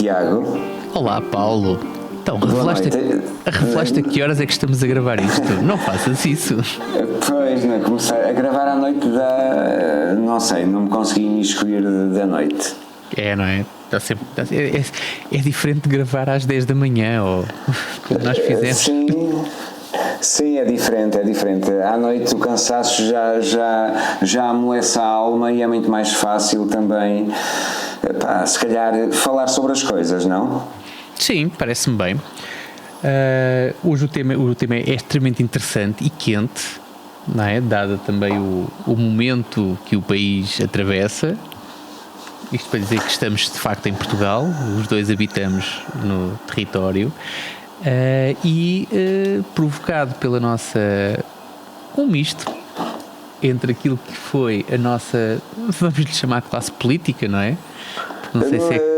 Tiago. Olá, Paulo. Então, revelaste a que horas é que estamos a gravar isto? Não faças isso. Pois, não, começar a gravar à noite dá. Não sei, não me consegui me escolher da noite. Não é? É diferente de gravar às 10 da manhã, ou como nós fizemos. Sim, é diferente. À noite o cansaço já amolece a alma e é muito mais fácil também, se calhar, falar sobre as coisas, não? Sim, parece-me bem. Hoje o tema é extremamente interessante e quente, não é? Dado também o momento que o país atravessa. Isto para dizer que estamos de facto em Portugal, os dois habitamos no território, provocado pela nossa misto entre aquilo que foi a nossa, vamos lhe chamar classe política, não é? Porque não sei se é...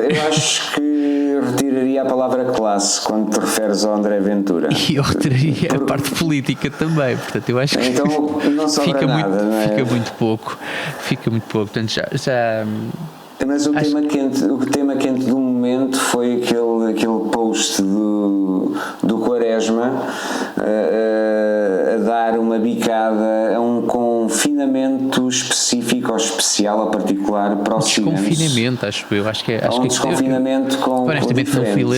Eu acho que retiraria a palavra classe quando te referes ao André Ventura. E eu retiraria a parte política também, portanto eu acho que então não sobra nada, não é? Fica muito pouco, portanto já... Mas o tema quente do momento foi aquele post do Quaresma a dar uma bicada a um confinamento específico ou especial ou particular para o cinema. Desconfinamento, acho que é desconfinamento com honestamente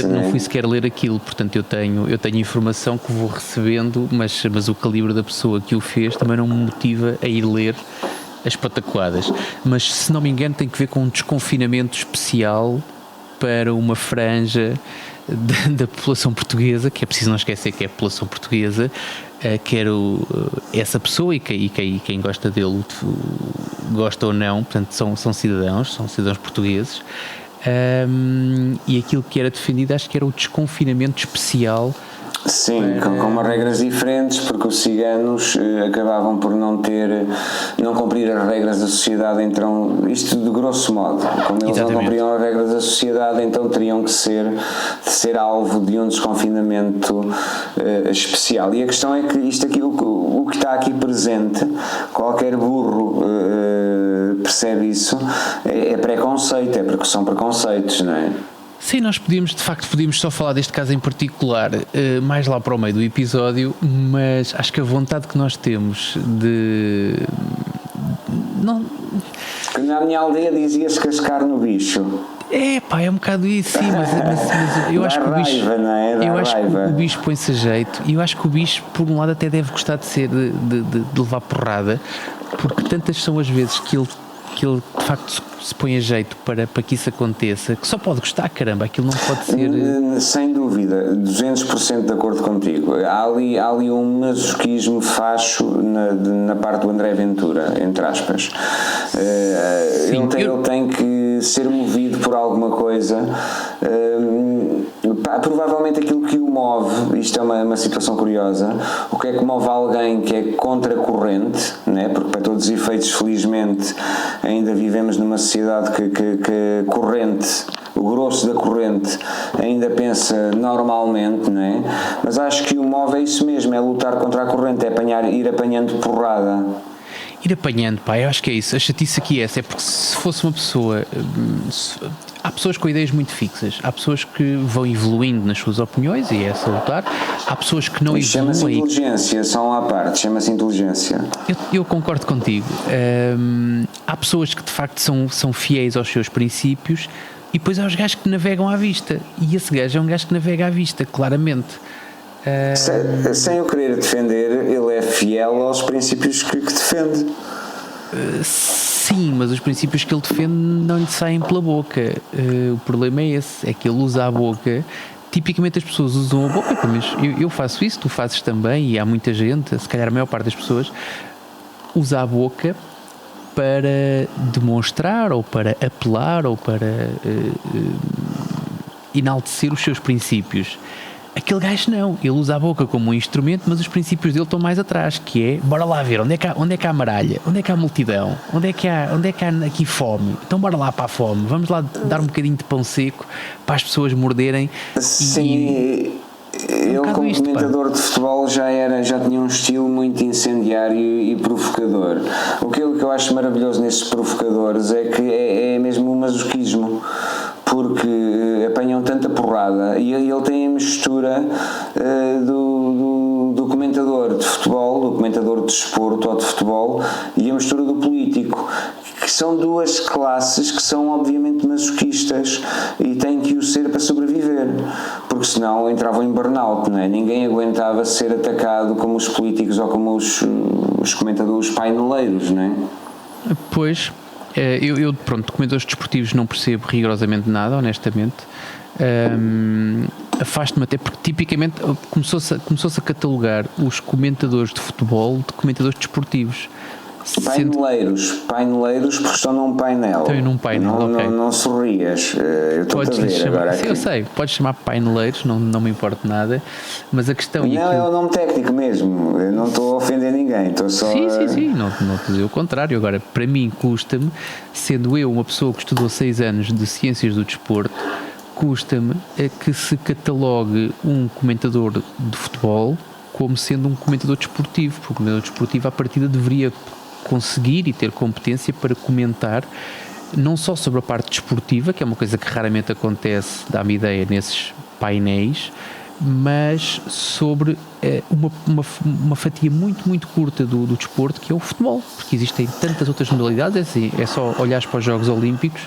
não fui sequer ler aquilo, portanto eu tenho informação que vou recebendo, mas o calibre da pessoa que o fez também não me motiva a ir ler as pataquadas, mas se não me engano tem que ver com um desconfinamento especial para uma franja da população portuguesa, que é preciso não esquecer que é a população portuguesa, quer essa pessoa e quem gosta dele gosta ou não, portanto são cidadãos portugueses, e aquilo que era defendido acho que era o desconfinamento especial. Sim, com umas regras diferentes, porque os ciganos acabavam por não cumprir as regras da sociedade, então, isto de grosso modo, como eles não cumpriam as regras da sociedade, então teriam que ser alvo de um desconfinamento especial. E a questão é que isto aqui, o que está aqui presente, qualquer burro percebe isso, é preconceito, é porque são preconceitos, não é? Sim, nós podíamos só falar deste caso em particular mais lá para o meio do episódio, mas acho que a vontade que nós temos de... Não... Na minha aldeia dizia-se cascar no bicho. É um bocado isso, sim, mas eu acho que o bicho... Raiva, não é? Acho que o bicho põe-se a jeito, e eu acho que o bicho, por um lado, até deve gostar de levar porrada, porque tantas são as vezes que ele de facto se põe a jeito para que isso aconteça, que só pode gostar, caramba, aquilo não pode ser... Sem dúvida, 200% de acordo contigo. Há ali um masoquismo facho na parte do André Ventura, entre aspas. Sim, ele tem que ser movido por alguma coisa. Provavelmente aquilo que o move, isto é uma situação curiosa, o que é que move alguém que é contracorrente, né? Porque para todos os efeitos, felizmente, ainda vivemos numa sociedade que corrente, o grosso da corrente, ainda pensa normalmente, não é? Mas acho que o move é isso mesmo, é lutar contra a corrente, é ir apanhando porrada. Ir apanhando, eu acho que é isso. A chatice aqui é porque se fosse uma pessoa... Há pessoas com ideias muito fixas, há pessoas que vão evoluindo nas suas opiniões e é salutar, há pessoas que não evoluem. Chama-se inteligência, só uma parte, chama-se inteligência. Eu concordo contigo. Há pessoas que de facto são fiéis aos seus princípios e depois há os gajos que navegam à vista, e esse gajo é um gajo que navega à vista, claramente. Sem eu querer defender, ele é fiel aos princípios que defende. Sim, mas os princípios que ele defende não lhe saem pela boca. O problema é esse, é que ele usa a boca. Tipicamente as pessoas usam a boca, pelo menos eu faço isso, tu fazes também, e há muita gente, se calhar a maior parte das pessoas, usa a boca para demonstrar ou para apelar ou para enaltecer os seus princípios. Aquele gajo não, ele usa a boca como um instrumento, mas os princípios dele estão mais atrás, que é, bora lá ver, onde é que há maralha, onde é que há multidão, onde é que há aqui fome, então bora lá para a fome, vamos lá dar um bocadinho de pão seco para as pessoas morderem. Sim, ele como comentador de futebol já tinha um estilo muito incendiário e provocador. O que eu acho maravilhoso nestes provocadores é que é mesmo o masoquismo. porque apanham tanta porrada, e ele tem a mistura do comentador de futebol, do comentador de desporto ou de futebol, e a mistura do político, que são duas classes que são obviamente masoquistas e têm que o ser para sobreviver, porque senão entravam em burnout, não é? Ninguém aguentava ser atacado como os políticos ou como os comentadores paineleiros, não é? Pois, eu pronto, comentadores desportivos não percebo rigorosamente nada, honestamente. Afasto-me até porque tipicamente começou-se a catalogar os comentadores de futebol de comentadores desportivos. Paineleiros porque estão num painel. Estão num painel, não sorrias. Eu estou a ver agora aqui. Eu sei, podes chamar paineleiros, não me importa nada, mas a questão é o nome técnico mesmo. Eu não estou a ofender ninguém, estou só sim, não te dizer o contrário. Agora, para mim custa-me, sendo eu uma pessoa que estudou 6 anos de ciências do desporto, custa-me que se catalogue um comentador de futebol como sendo um comentador desportivo, porque o comentador desportivo à partida deveria conseguir e ter competência para comentar não só sobre a parte desportiva, que é uma coisa que raramente acontece, dá-me ideia, nesses painéis, mas sobre uma fatia muito curta do desporto, que é o futebol, porque existem tantas outras modalidades. É assim, é só olhares para os Jogos Olímpicos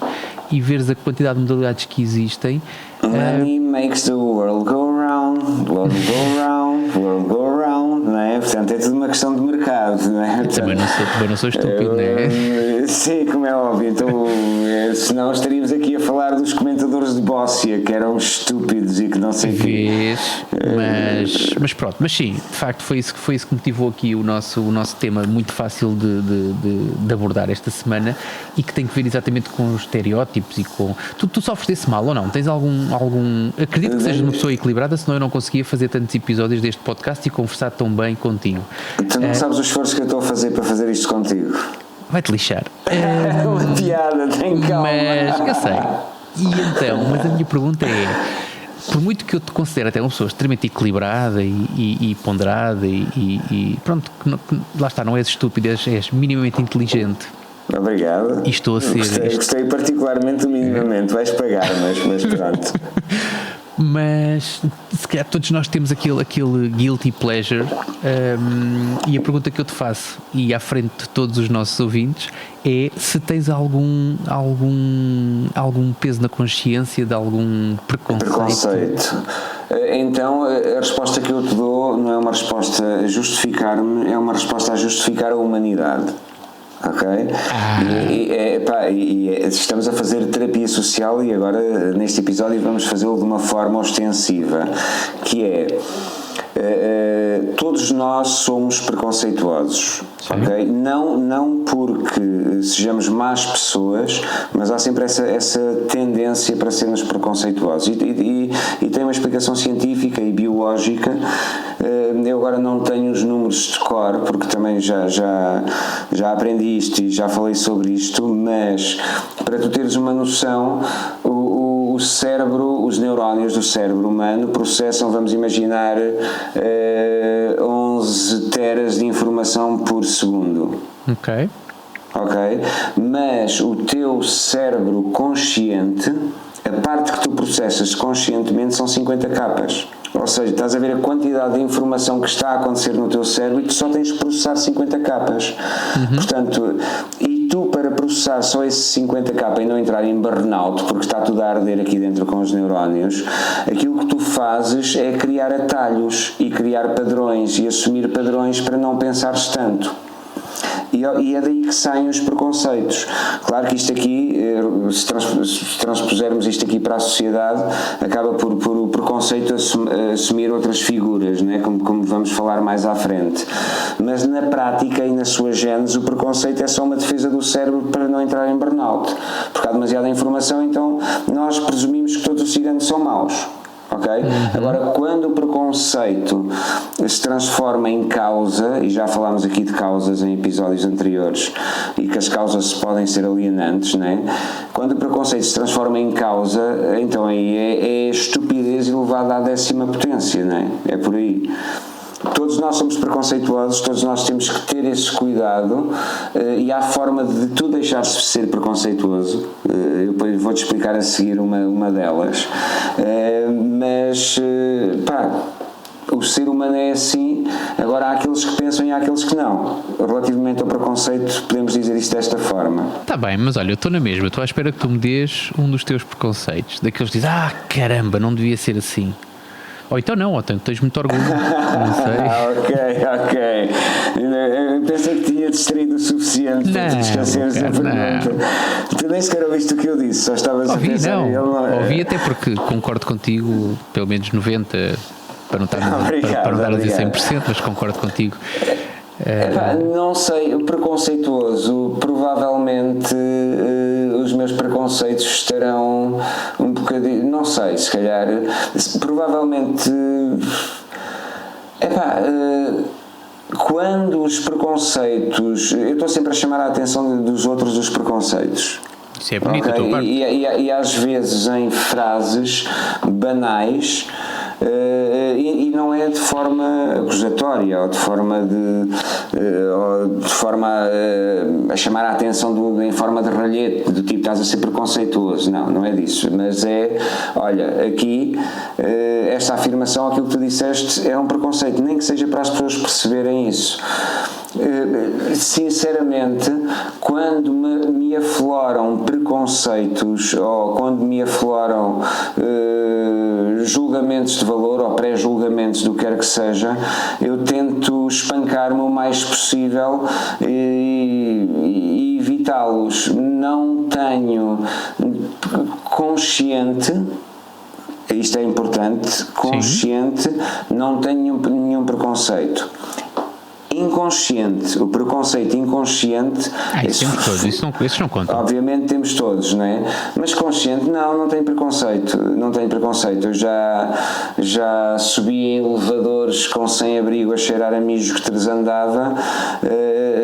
e veres a quantidade de modalidades que existem. Money makes the world go round, world go round, world go round, não é? Portanto, é tudo uma questão de mercado, não é? Também não sou estúpido, não é? Sim, como é óbvio. Então, senão estaríamos aqui a falar dos comentadores de Bóssia, que eram estúpidos e que não sei o quê. Mas pronto, mas sim, de facto foi isso que motivou aqui o nosso tema muito fácil de abordar esta semana, e que tem que ver exatamente com os estereótipos e com... Tu sofres desse mal ou não? Tens algum... Acredito que sejas uma pessoa equilibrada, senão eu não conseguia fazer tantos episódios deste podcast e conversar tão bem contigo. Tu não sabes o esforço que eu estou a fazer para fazer isto contigo. Vai-te lixar. É uma piada, tem calma. Mas eu sei. E então, mas a minha pergunta é, por muito que eu te considere até uma pessoa extremamente equilibrada e ponderada e pronto, que lá está, não és estúpido, és minimamente inteligente. Obrigado. E estou a ser... Gostei particularmente do minimamente, vais pagar, mas pronto. Mas se calhar todos nós temos aquele guilty pleasure, e a pergunta que eu te faço, e à frente de todos os nossos ouvintes, é se tens algum peso na consciência de algum preconceito. Então a resposta que eu te dou não é uma resposta a justificar-me, é uma resposta a justificar a humanidade. Ok? Estamos a fazer terapia social, e agora neste episódio vamos fazê-lo de uma forma ostensiva, que é todos nós somos preconceituosos. Okay? Não porque sejamos más pessoas, mas há sempre essa tendência para sermos preconceituosos, e tem uma explicação científica e biológica. Eu agora não tenho os números de cor, porque também já aprendi isto e já falei sobre isto, mas para tu teres uma noção, o cérebro, os neurónios do cérebro humano processam, vamos imaginar, 11 teras de informação por segundo. Ok. Mas o teu cérebro consciente, a parte que tu processas conscientemente, são 50 capas. Ou seja, estás a ver a quantidade de informação que está a acontecer no teu cérebro e tu só tens que processar 50 capas. Portanto, e tu, para processar só esses 50 capas e não entrar em burnout, porque está tudo a arder aqui dentro com os neurónios, aquilo que tu fazes é criar atalhos e criar padrões e assumir padrões para não pensares tanto. E é daí que saem os preconceitos. Claro que isto aqui, se transpusermos isto aqui para a sociedade, acaba por o preconceito assumir outras figuras, né? como vamos falar mais à frente. Mas na prática e na sua gênese, o preconceito é só uma defesa do cérebro para não entrar em burnout. Porque há demasiada informação, então nós presumimos que todos os ciganos são maus. Okay? Agora, quando o preconceito se transforma em causa, e já falámos aqui de causas em episódios anteriores, e que as causas podem ser alienantes, né? Quando o preconceito se transforma em causa, então aí é estupidez elevada à 10ª potência, né? É por aí. todos nós somos preconceituosos, todos nós temos que ter esse cuidado, e há forma de tu deixares de ser preconceituoso. Eu depois vou-te explicar a seguir uma delas, mas o ser humano é assim. Agora há aqueles que pensam e há aqueles que não. Relativamente ao preconceito, podemos dizer isto desta forma. Está bem, mas olha, eu estou na mesma, estou à espera que tu me dês um dos teus preconceitos, daqueles que dizem, caramba, não devia ser assim. Ou então não, ou tens muito orgulho, não sei. Ok. Eu pensei que tinha distraído o suficiente para te esqueceres a pergunta. Tu nem sequer ouviste o que eu disse, só estavas a pensar. Ouvi até porque concordo contigo, pelo menos 90%, para não estar a dizer 100%, mas concordo contigo. Não sei, o preconceituoso, provavelmente os meus preconceitos estarão um bocadinho, não sei, se calhar, provavelmente, quando os preconceitos, eu estou sempre a chamar a atenção dos outros dos preconceitos. Isso é bonito, a tua parte. E às vezes em frases banais, e não é de forma acusatória ou de forma a chamar a atenção em forma de ralhete, do tipo estás a ser preconceituoso. Não é disso, mas olha, aqui esta afirmação, aquilo que tu disseste, é um preconceito, nem que seja para as pessoas perceberem isso. Sinceramente, quando me afloram preconceitos ou quando me afloram julgamentos de valor ou pré-julgamentos do que quer que seja, eu tento espancar-me o mais possível e evitá-los. Não tenho consciente, isto é importante, consciente, sim, não tenho nenhum preconceito. Inconsciente, o preconceito inconsciente, isso não conta. Obviamente temos todos, não é? Mas consciente, não tenho preconceito, eu já subi em elevadores com sem-abrigo a cheirar a mijo que transandava,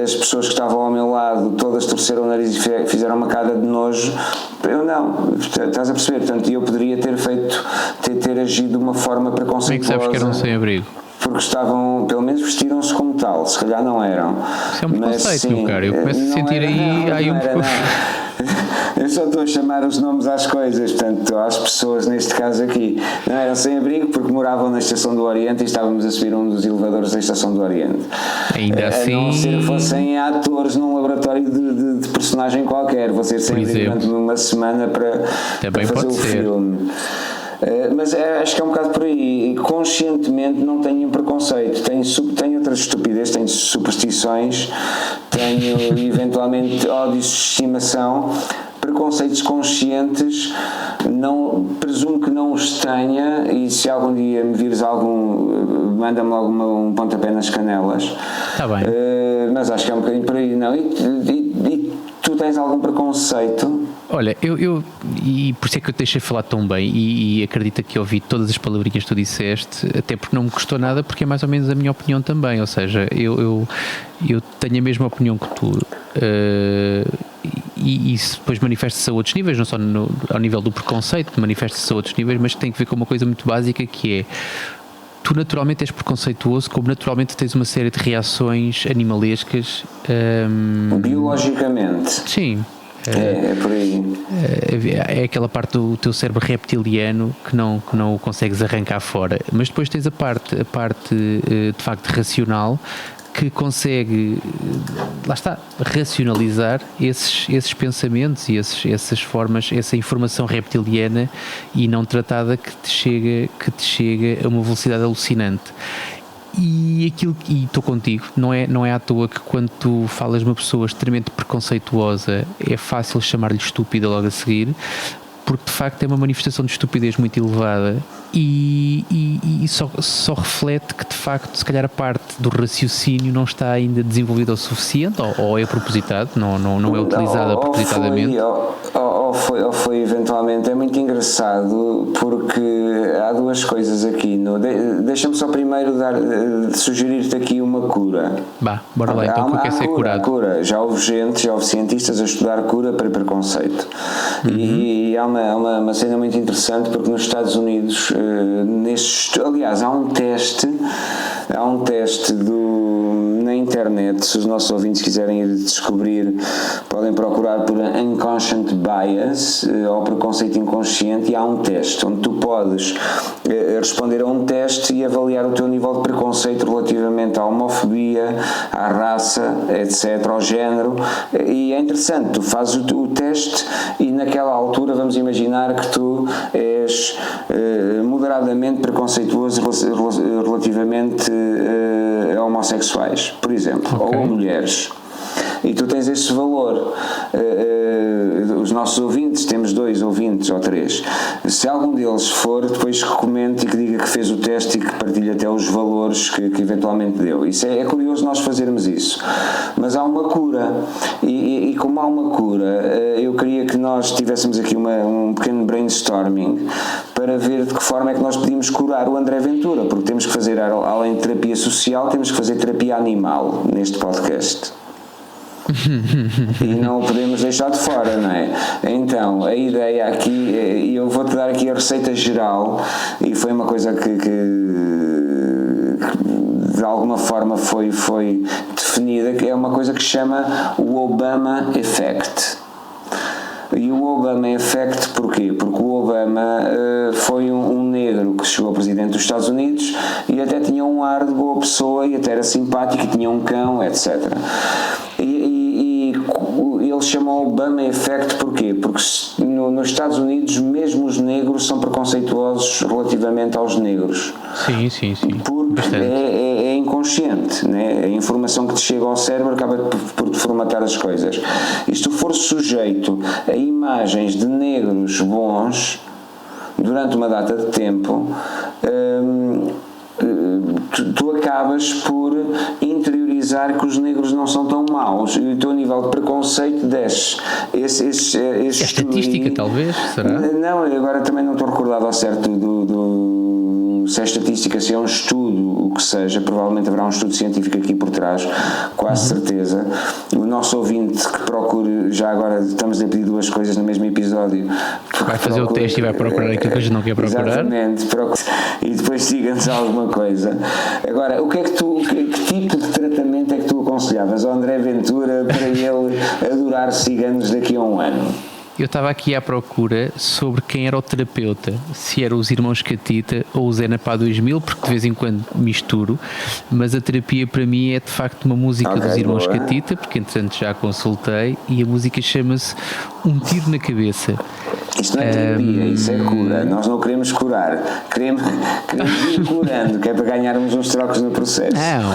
as pessoas que estavam ao meu lado todas torceram o nariz e fizeram uma cara de nojo. Eu não, estás a perceber? Portanto, eu poderia ter agido de uma forma preconceituosa. Como é que sabes que eram sem-abrigo? Porque estavam, pelo menos vestiram-se como tal, se calhar não eram. Isso é um preconceito, meu caro. Eu começo a sentir aí um pouco. Eu só estou a chamar os nomes às coisas, portanto, às pessoas neste caso aqui. Não eram sem abrigo porque moravam na Estação do Oriente e estávamos a subir um dos elevadores da Estação do Oriente. Ainda assim. A não ser que fossem atores num laboratório de personagem qualquer, vou ser sem abrigo durante uma semana para fazer o filme. Mas acho que é um bocado por aí. Conscientemente não tenho preconceito, tenho outras estupidez, tenho superstições, tenho eventualmente ódios de estimação. Preconceitos conscientes, presumo que não os tenha, e se algum dia me vires manda-me logo um pontapé nas canelas. Está bem. Mas acho que é um bocadinho por aí, não? E tu tens algum preconceito? Olha, e por isso é que eu te deixei falar tão bem e acredito que ouvi todas as palavrinhas que tu disseste, até porque não me custou nada, porque é mais ou menos a minha opinião também, ou seja, eu tenho a mesma opinião que tu, e isso depois manifesta-se a outros níveis, não só ao nível do preconceito, manifesta-se a outros níveis, mas tem que ver com uma coisa muito básica, que é: tu naturalmente és preconceituoso, como naturalmente tens uma série de reações animalescas. Biologicamente. Sim. É por aí. É aquela parte do teu cérebro reptiliano que não o consegues arrancar fora. Mas depois tens a parte de facto racional, que consegue, lá está, racionalizar esses pensamentos e essas formas, essa informação reptiliana e não tratada que te chega a uma velocidade alucinante. E estou contigo, não é à toa que quando tu falas de uma pessoa extremamente preconceituosa é fácil chamar-lhe estúpida logo a seguir, porque de facto é uma manifestação de estupidez muito elevada e só reflete que de facto se calhar a parte do raciocínio não está ainda desenvolvida o suficiente, ou é propositado, não é utilizada propositadamente. Ou foi eventualmente. É muito engraçado porque há duas coisas aqui. Deixa-me só primeiro sugerir-te aqui uma cura. Bora lá, então, que eu quero ser curado. Cura. Já houve cientistas a estudar cura para preconceito. E há uma cena muito interessante, porque nos Estados Unidos, aliás, há um teste há um teste na internet, se os nossos ouvintes quiserem ir descobrir, podem procurar por Unconscient Bias ou preconceito inconsciente, e há um teste onde tu podes responder a um teste e avaliar o teu nível de preconceito relativamente à homofobia, à raça, etc., ao género, e é interessante, tu fazes o teste e naquela altura vamos imaginar que tu és moderadamente preconceituoso relativamente a homossexuais, por exemplo, ou a mulheres. E tu tens esse valor. Os nossos ouvintes, temos 2 ouvintes ou 3, se algum deles for, depois que comente e que diga que fez o teste e que partilhe até os valores que eventualmente deu. Isso é curioso nós fazermos isso, mas há uma cura, e como há uma cura, eu queria que nós tivéssemos aqui um pequeno brainstorming para ver de que forma é que nós podíamos curar o André Ventura, porque temos que fazer, além de terapia social, temos que fazer terapia animal neste podcast. E não o podemos deixar de fora, não é? Então, a ideia aqui, e eu vou-te dar aqui a receita geral, e foi uma coisa que de alguma forma foi definida, que é uma coisa que se chama o Obama Effect. E o Obama Effect porquê? Porque o Obama foi um negro que chegou a presidente dos Estados Unidos e até tinha um ar de boa pessoa e até era simpático e tinha um cão, etc. E ele chamou Obama Effect porquê? Porque nos Estados Unidos mesmo os negros são preconceituosos relativamente aos negros. Sim. Porque é inconsciente, né? A informação que te chega ao cérebro acaba por te formatar as coisas. E se tu fores sujeito a imagens de negros bons durante uma data de tempo, tu acabas por interiorizar que os negros não são tão maus e o teu nível de preconceito desce. É estatística, talvez? Será? Não, agora também não estou recordado ao certo se é estatística, se é um estudo, o que seja, provavelmente haverá um estudo científico aqui por trás, quase certeza. O nosso ouvinte que procure, já agora estamos a pedir 2 coisas no mesmo episódio. Vai fazer o teste e vai procurar aquilo que a gente não quer procurar. Exatamente, e depois diga-nos alguma coisa. Agora, que tipo de tratamento é que tu aconselhavas ao André Ventura para ele adorar ciganos daqui a um ano? Eu estava aqui à procura sobre quem era o terapeuta, se era os irmãos Catita ou o Zé Napá 2000, porque de vez em quando misturo, mas a terapia para mim é de facto uma música dos irmãos Catita, porque entretanto já consultei, e a música chama-se Um Tiro na Cabeça. Isto não é terapia, isso é cura. Nós não queremos curar, queremos ir curando, que é para ganharmos uns trocos no processo. Não.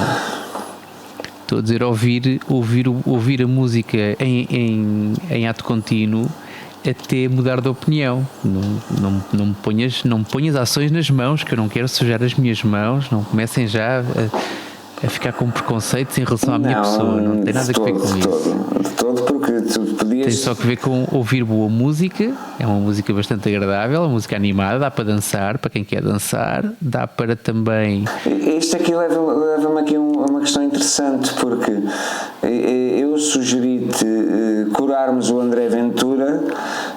Estou a dizer ouvir a música em ato contínuo até mudar de opinião. Não me ponhas ações nas mãos, que eu não quero sujar as minhas mãos. Não comecem já a ficar com preconceitos em relação à minha pessoa. Não tem nada a ver com isso. De todo, porque tu podias... Tem só que ver com ouvir boa música. É uma música bastante agradável, uma música animada, dá para dançar, para quem quer dançar, dá para também... Isto aqui leva-me aqui a uma questão interessante, porque eu sugeri-te curarmos o André Ventura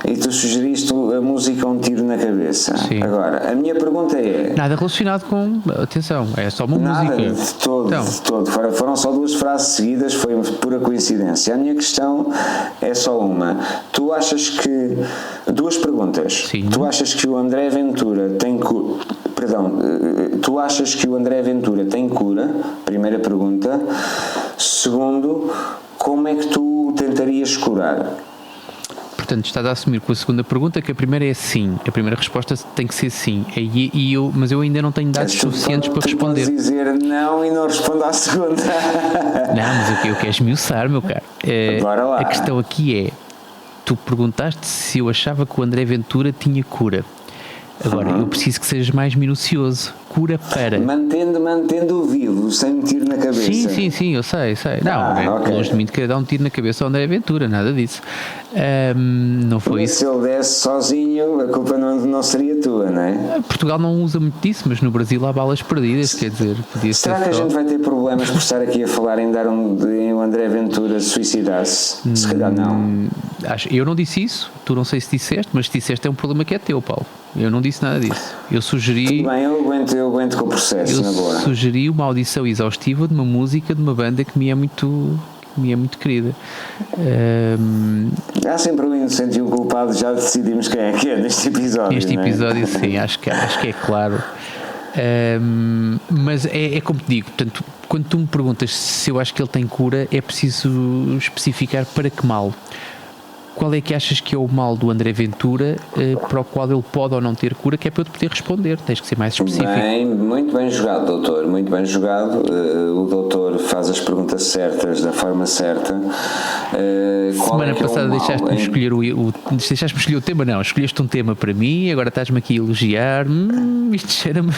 e tu sugeriste a música Um Tiro na Cabeça. Sim. Agora, a minha pergunta é... Nada relacionado com... Atenção, é só uma música. Nada, de todo. Foram só 2 frases seguidas, foi pura coincidência. A minha questão é só uma. Tu achas que... 2 perguntas. Sim. Tu achas que o André Ventura tem cura? Perdão. Tu achas que o André Ventura tem cura? Primeira pergunta. Segundo, como é que tu tentarias curar? Portanto, estás a assumir com a segunda pergunta que a primeira é sim. A primeira resposta tem que ser sim. Mas eu ainda não tenho dados suficientes para responder. Tu podes dizer não e não respondo à segunda. Não, mas eu quero esmiuçar, meu caro. Bora lá. A questão aqui é, tu perguntaste se eu achava que o André Ventura tinha cura. Agora, eu preciso que sejas mais minucioso. Cura para... Mantendo vivo, sem me tiro na cabeça. Sim, eu sei. Não, okay. Longe de mim de querer dar um tiro na cabeça ao André Ventura, nada disso. Não foi isso. Se ele desse sozinho, a culpa não seria tua, não é? Portugal não usa muito disso, mas no Brasil há balas perdidas, quer dizer, podia ser. Será que a gente vai ter problemas por estar aqui a falar em o André Ventura suicidar-se? Se calhar não. Eu não disse isso, tu não sei se disseste, mas se disseste é um problema que é teu, Paulo. Eu não disse nada disso. Eu sugeri. Tudo bem, eu aguento com o processo, na boa. Eu sugeri uma audição exaustiva de uma música de uma banda que me é muito querida. Há sempre um inocente e um culpado, já decidimos quem é neste episódio. Neste episódio, sim, acho que é claro. Mas é como te digo, portanto, quando tu me perguntas se eu acho que ele tem cura, é preciso especificar para que mal. Qual é que achas que é o mal do André Ventura para o qual ele pode ou não ter cura, que é para eu te poder responder? Tens que ser mais específico. Muito bem jogado, doutor, muito bem jogado. O doutor faz as perguntas certas da forma certa. Semana passada deixaste-me escolher deixaste-me escolher o tema, não, escolheste um tema para mim, agora estás-me aqui a elogiar. Isto cheira-me...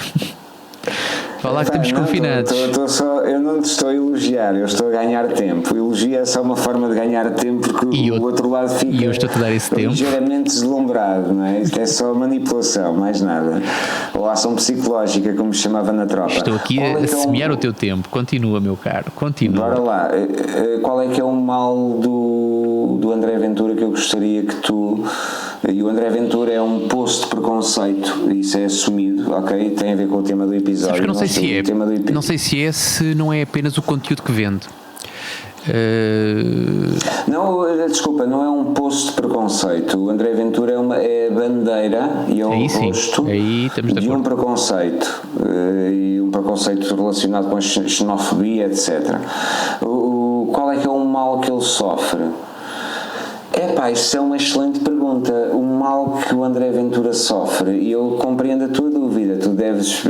Falar que estamos confinados. Eu não te estou a elogiar, eu estou a ganhar tempo. Elogio é só uma forma de ganhar tempo, porque o outro lado fica ligeiramente deslumbrado, não é? Isto é só manipulação, mais nada. Ou ação psicológica, como se chamava na tropa. Estou aqui a semear o teu tempo. Continua, meu caro, continua. Bora lá. Qual é que é o mal do André Ventura que eu gostaria que tu... E o André Ventura é um poço de preconceito, isso é assumido, ok? Tem a ver com o tema do episódio. Não sei se não é apenas o conteúdo que vende. Não, desculpa, não é um poço de preconceito. O André Ventura é a bandeira e é o rosto de um preconceito, e um preconceito relacionado com a xenofobia, etc. Qual é que é o mal que ele sofre? Isso é uma excelente pergunta. O mal que o André Ventura sofre, e eu compreendo a tua dúvida. Tu deves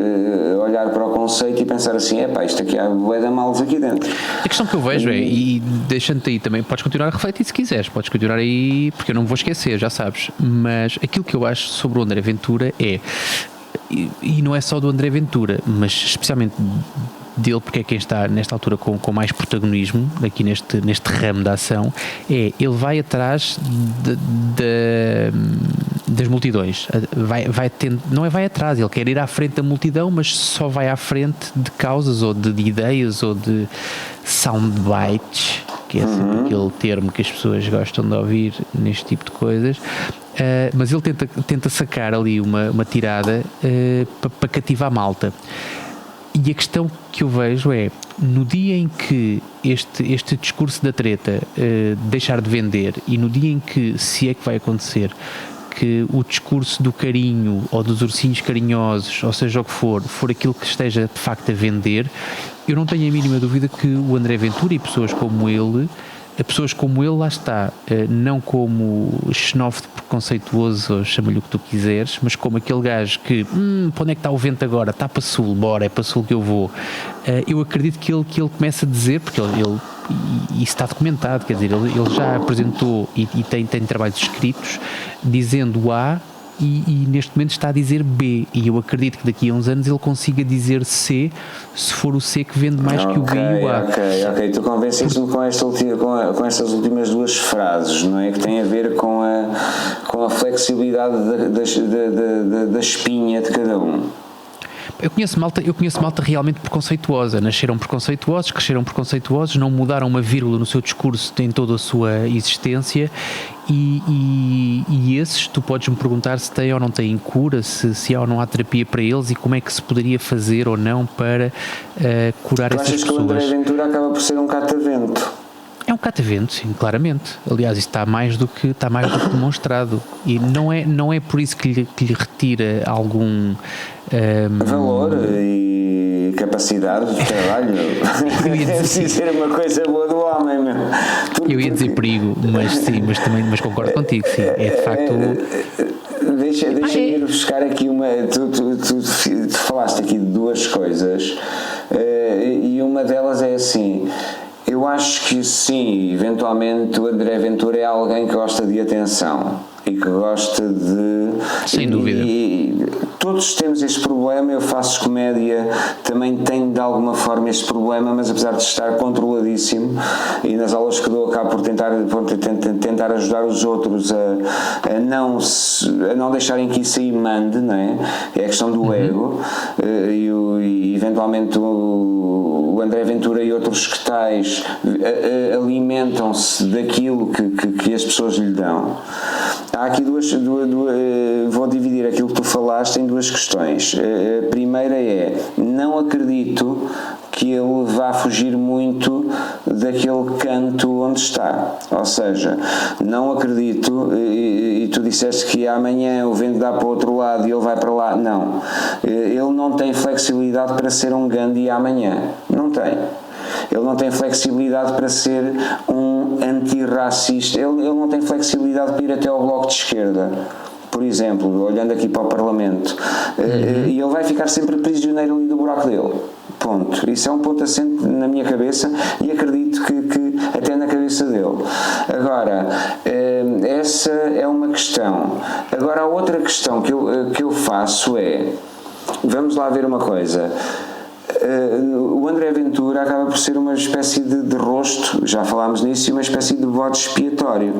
olhar para o conceito e pensar assim: isto aqui há bué de males aqui dentro. A questão que eu vejo e deixando-te aí também, podes continuar a refletir se quiseres, podes continuar aí, porque eu não me vou esquecer, já sabes. Mas aquilo que eu acho sobre o André Ventura é, e não é só do André Ventura, mas especialmente dele, porque é quem está nesta altura com mais protagonismo aqui neste ramo da ação, ele vai atrás das multidões, não vai atrás, ele quer ir à frente da multidão, mas só vai à frente de causas ou de ideias ou de soundbites, que é sempre aquele termo que as pessoas gostam de ouvir neste tipo de coisas. Mas ele tenta sacar ali uma tirada para cativar a malta. E a questão que eu vejo é, no dia em que este discurso da treta deixar de vender, e no dia em que, se é que vai acontecer, que o discurso do carinho ou dos ursinhos carinhosos, ou seja o que for aquilo que esteja de facto a vender, eu não tenho a mínima dúvida que o André Ventura e pessoas como ele, lá está, não como xenófobo preconceituoso, ou chama-lhe o que tu quiseres, mas como aquele gajo que, para onde é que está o vento agora? Está para sul, bora, é para sul que eu vou. Eu acredito que ele começa a dizer, porque ele isso está documentado, quer dizer, ele já apresentou e tem trabalhos escritos dizendo A, e neste momento está a dizer B, e eu acredito que daqui a uns anos ele consiga dizer C, se for o C que vende mais que o B e o A. Ok, tu convenceste-me com estas últimas duas frases, não é? Que tem a ver com a flexibilidade da espinha de cada um. Eu conheço malta realmente preconceituosa, nasceram preconceituosos, cresceram preconceituosos, não mudaram uma vírgula no seu discurso em toda a sua existência, e esses tu podes me perguntar se têm ou não têm cura, se há ou não há terapia para eles, e como é que se poderia fazer ou não para curar essas pessoas. Tu achas que o André Ventura acaba por ser um catavento? É um catavento, sim, claramente. Aliás, isso está mais do que demonstrado. E não é por isso que lhe retira algum valor e capacidade de trabalho. Deve ser uma coisa boa do homem, meu. Eu ia dizer perigo, mas sim, mas concordo contigo, sim. É de facto. Deixa-me ir buscar aqui uma. Tu falaste aqui de duas coisas, e uma delas é assim. Eu acho que sim, eventualmente o André Ventura é alguém que gosta de atenção. e que gosta de... Sem dúvida. E todos temos este problema. Eu faço comédia, também tenho de alguma forma este problema, mas apesar de estar controladíssimo, e nas aulas que dou acabo por tentar ajudar os outros a não deixarem que isso aí mande, não é? É a questão do ego, e eventualmente o André Ventura e outros que tais alimentam-se daquilo que as pessoas lhe dão. Há aqui vou dividir aquilo que tu falaste em duas questões. A primeira é: não acredito que ele vá fugir muito daquele canto onde está. Ou seja, não acredito, e tu disseste que amanhã o vento dá para o outro lado e ele vai para lá. Não. Ele não tem flexibilidade para ser um Gandhi amanhã. Não tem. Ele não tem flexibilidade para ser um antirracista. Ele não tem flexibilidade para ir até ao Bloco de Esquerda, por exemplo, olhando aqui para o Parlamento. E ele vai ficar sempre prisioneiro ali do buraco dele. Ponto. Isso é um ponto assente na minha cabeça, e acredito que até na cabeça dele. Agora, essa é uma questão. Agora, a outra questão que eu faço é: vamos lá ver uma coisa. O André Ventura acaba por ser uma espécie de rosto, já falámos nisso, e uma espécie de bode expiatório.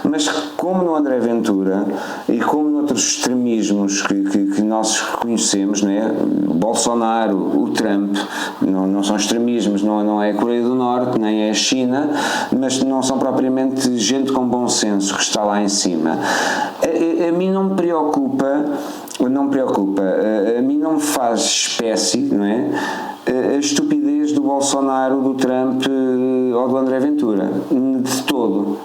Mas como no André Ventura e como noutros extremismos que nós conhecemos, não é? O Bolsonaro, o Trump, não são extremismos, não é a Coreia do Norte, nem é a China, mas não são propriamente gente com bom senso que está lá em cima. A mim não me preocupa, a mim não me faz espécie, não é? A estupidez do Bolsonaro, do Trump ou do André Ventura, de todo.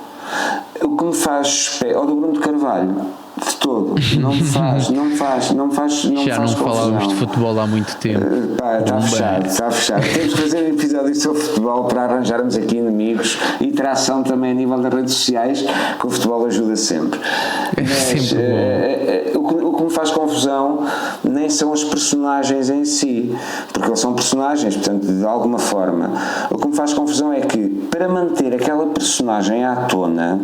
O que me faz espécie, ou do Bruno de Carvalho, de todo, não faz Já não falávamos de futebol há muito tempo. Está fechado. Temos que fazer um episódio sobre futebol para arranjarmos aqui inimigos e tração também a nível das redes sociais, que o futebol ajuda sempre. Mas o que me faz confusão nem são os personagens em si, porque eles são personagens, portanto, de alguma forma. O que me faz confusão é que, para manter aquela personagem à tona,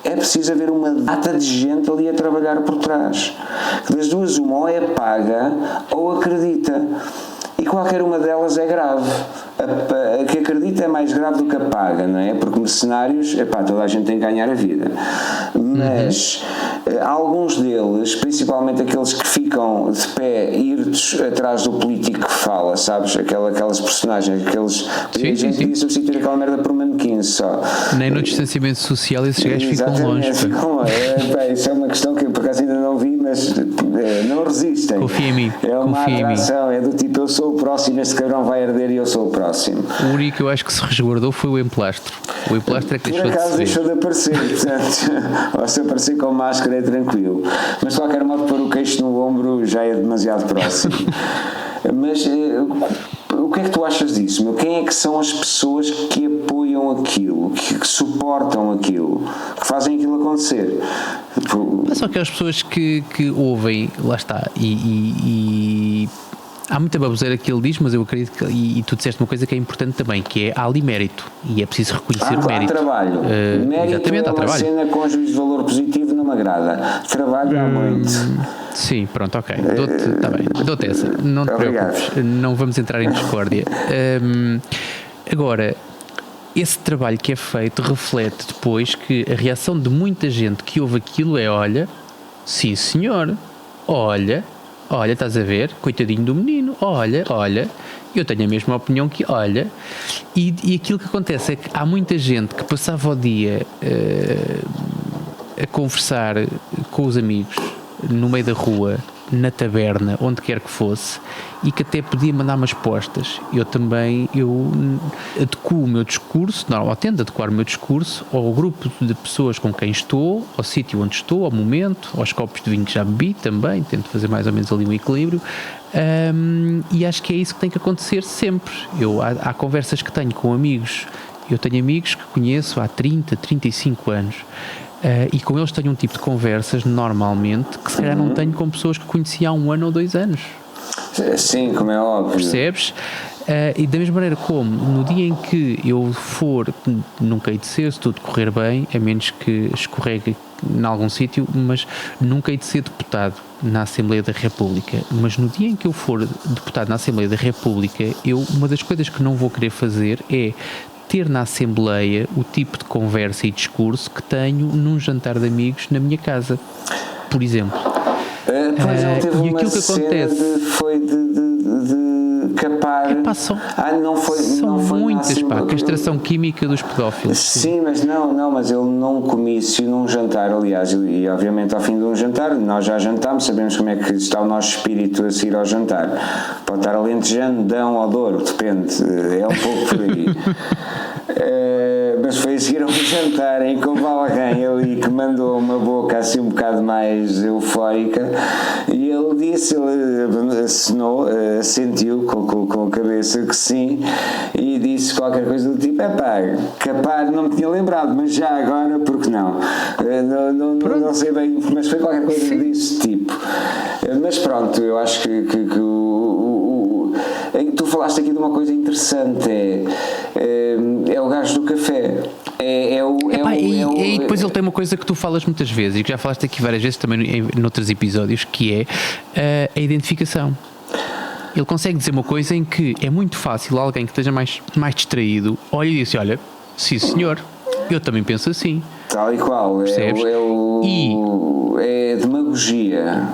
é preciso haver uma data de gente ali a trabalhar por trás. Das duas, uma, ou é paga ou acredita. E qualquer uma delas é grave. A que acredita é mais grave do que a paga, não é? Porque mercenários, toda a gente tem que ganhar a vida. Mas alguns deles, principalmente aqueles que ficam de pé, irtos atrás do político que fala, sabes? Aquelas personagens, a gente podia substituir aquela merda por manequins só. Nem no distanciamento social esses gajos ficam longe. Isso é uma questão que por acaso ainda não vi, mas não resistem. Confia em mim. É uma atração, é do tipo: eu sou o próximo, este cabrão vai arder e eu sou o próximo. O único que eu acho que se resguardou foi o emplastro. O emplastro é que por acaso deixou de aparecer, portanto, ou se aparecer com máscara é tranquilo, mas de qualquer modo pôr o queixo no ombro já é demasiado próximo. Mas o que é que tu achas disso, meu? Quem é que são as pessoas que apoiam aquilo, que suportam aquilo, que fazem aquilo acontecer? São aquelas pessoas que ouvem, lá está, e há muita baboseira que ele diz, mas eu acredito que, e tu disseste uma coisa que é importante também, que é: há ali mérito, e é preciso reconhecer o mérito. Há trabalho. Mérito é uma cena com juízo de valor positivo, não me agrada. Trabalho há muito. Sim, pronto, ok. Dou-te essa. Não te preocupes. Não vamos entrar em discórdia. Agora, esse trabalho que é feito reflete depois que a reação de muita gente que ouve aquilo é: olha, sim senhor, olha, estás a ver, coitadinho do menino, olha, eu tenho a mesma opinião que, olha, e aquilo que acontece é que há muita gente que passava o dia a conversar com os amigos no meio da rua, na taberna, onde quer que fosse, e que até podia mandar umas postas. Eu adequo o meu discurso, ou tento adequar o meu discurso ao grupo de pessoas com quem estou, ao sítio onde estou, ao momento, aos copos de vinho que já bebi também, tento fazer mais ou menos ali um equilíbrio, e acho que é isso que tem que acontecer sempre. Há conversas que tenho com amigos, eu tenho amigos que conheço há 30, 35 anos, e com eles tenho um tipo de conversas normalmente que se calhar não tenho com pessoas que conheci há 1 ano ou 2 anos. Sim, como é óbvio. Percebes? E da mesma maneira como no dia em que eu for, nunca hei de ser, se tudo correr bem, a menos que escorregue em algum sítio, mas nunca hei de ser deputado na Assembleia da República. Mas no dia em que eu for deputado na Assembleia da República, uma das coisas que não vou querer fazer é ter na Assembleia o tipo de conversa e discurso que tenho num jantar de amigos na minha casa, por exemplo. Pois ele teve e aquilo que acontece foi de capar. Não foi muitas, castração química dos pedófilos. Sim, mas mas ele num comício, num jantar, aliás, e obviamente ao fim de um jantar, nós já jantámos, sabemos como é que está o nosso espírito a seguir ao jantar. Pode estar alentejando, Dão ou Douro, depende, é um pouco por aí. Mas foi a seguir a um jantar em que houve alguém ali que mandou uma boca assim um bocado mais eufórica e ele disse, ele assinou, assentiu com a cabeça que sim e disse qualquer coisa do tipo, capar não me tinha lembrado, mas já agora porque não? Não sei bem, mas foi qualquer coisa desse tipo. Mas pronto, eu acho que tu falaste aqui de uma coisa interessante, é o gajo do café. E depois ele tem uma coisa que tu falas muitas vezes e que já falaste aqui várias vezes também em outros episódios, que é a identificação. Ele consegue dizer uma coisa em que é muito fácil alguém que esteja mais distraído olha e diz: olha, sim senhor, eu também penso assim. Tal e qual. Percebes? É demagogia.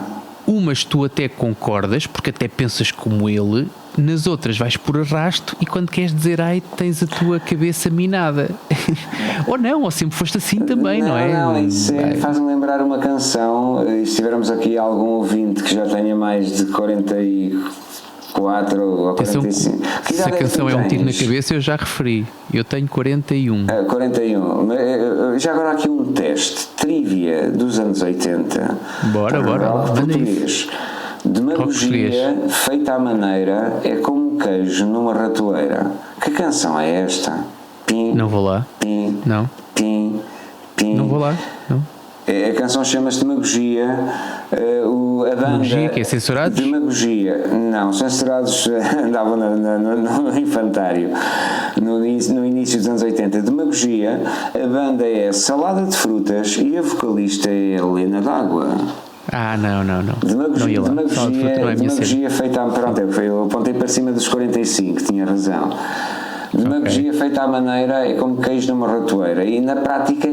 Umas tu até concordas, porque até pensas como ele, nas outras vais por arrasto e quando queres dizer ai, tens a tua cabeça minada. ou sempre foste assim também, não é? Não, isso faz-me lembrar uma canção, e se tivermos aqui algum ouvinte que já tenha mais de 44 ou 45. Se a canção é um tiro na cabeça, eu já referi. Eu tenho 41. 41. Já agora aqui um teste. Trivia dos anos 80. Bora. Português. Demagogia feita à maneira é como um queijo numa ratoeira. Que canção é esta? Pim. Não vou lá. Pim. Não. Pim. Pim. Não vou lá. Não. A canção chama-se Demagogia. A banda. Demagogia, que é censurados? Demagogia. Não, censurados andavam no infantário. No início dos anos 80. Demagogia. A banda é Salada de Frutas e a vocalista é Helena D'Água. Não. Demagogia feita à... Pronto, eu apontei para cima dos 45, tinha razão. Demagogia feita à maneira é como queijo numa ratoeira e na prática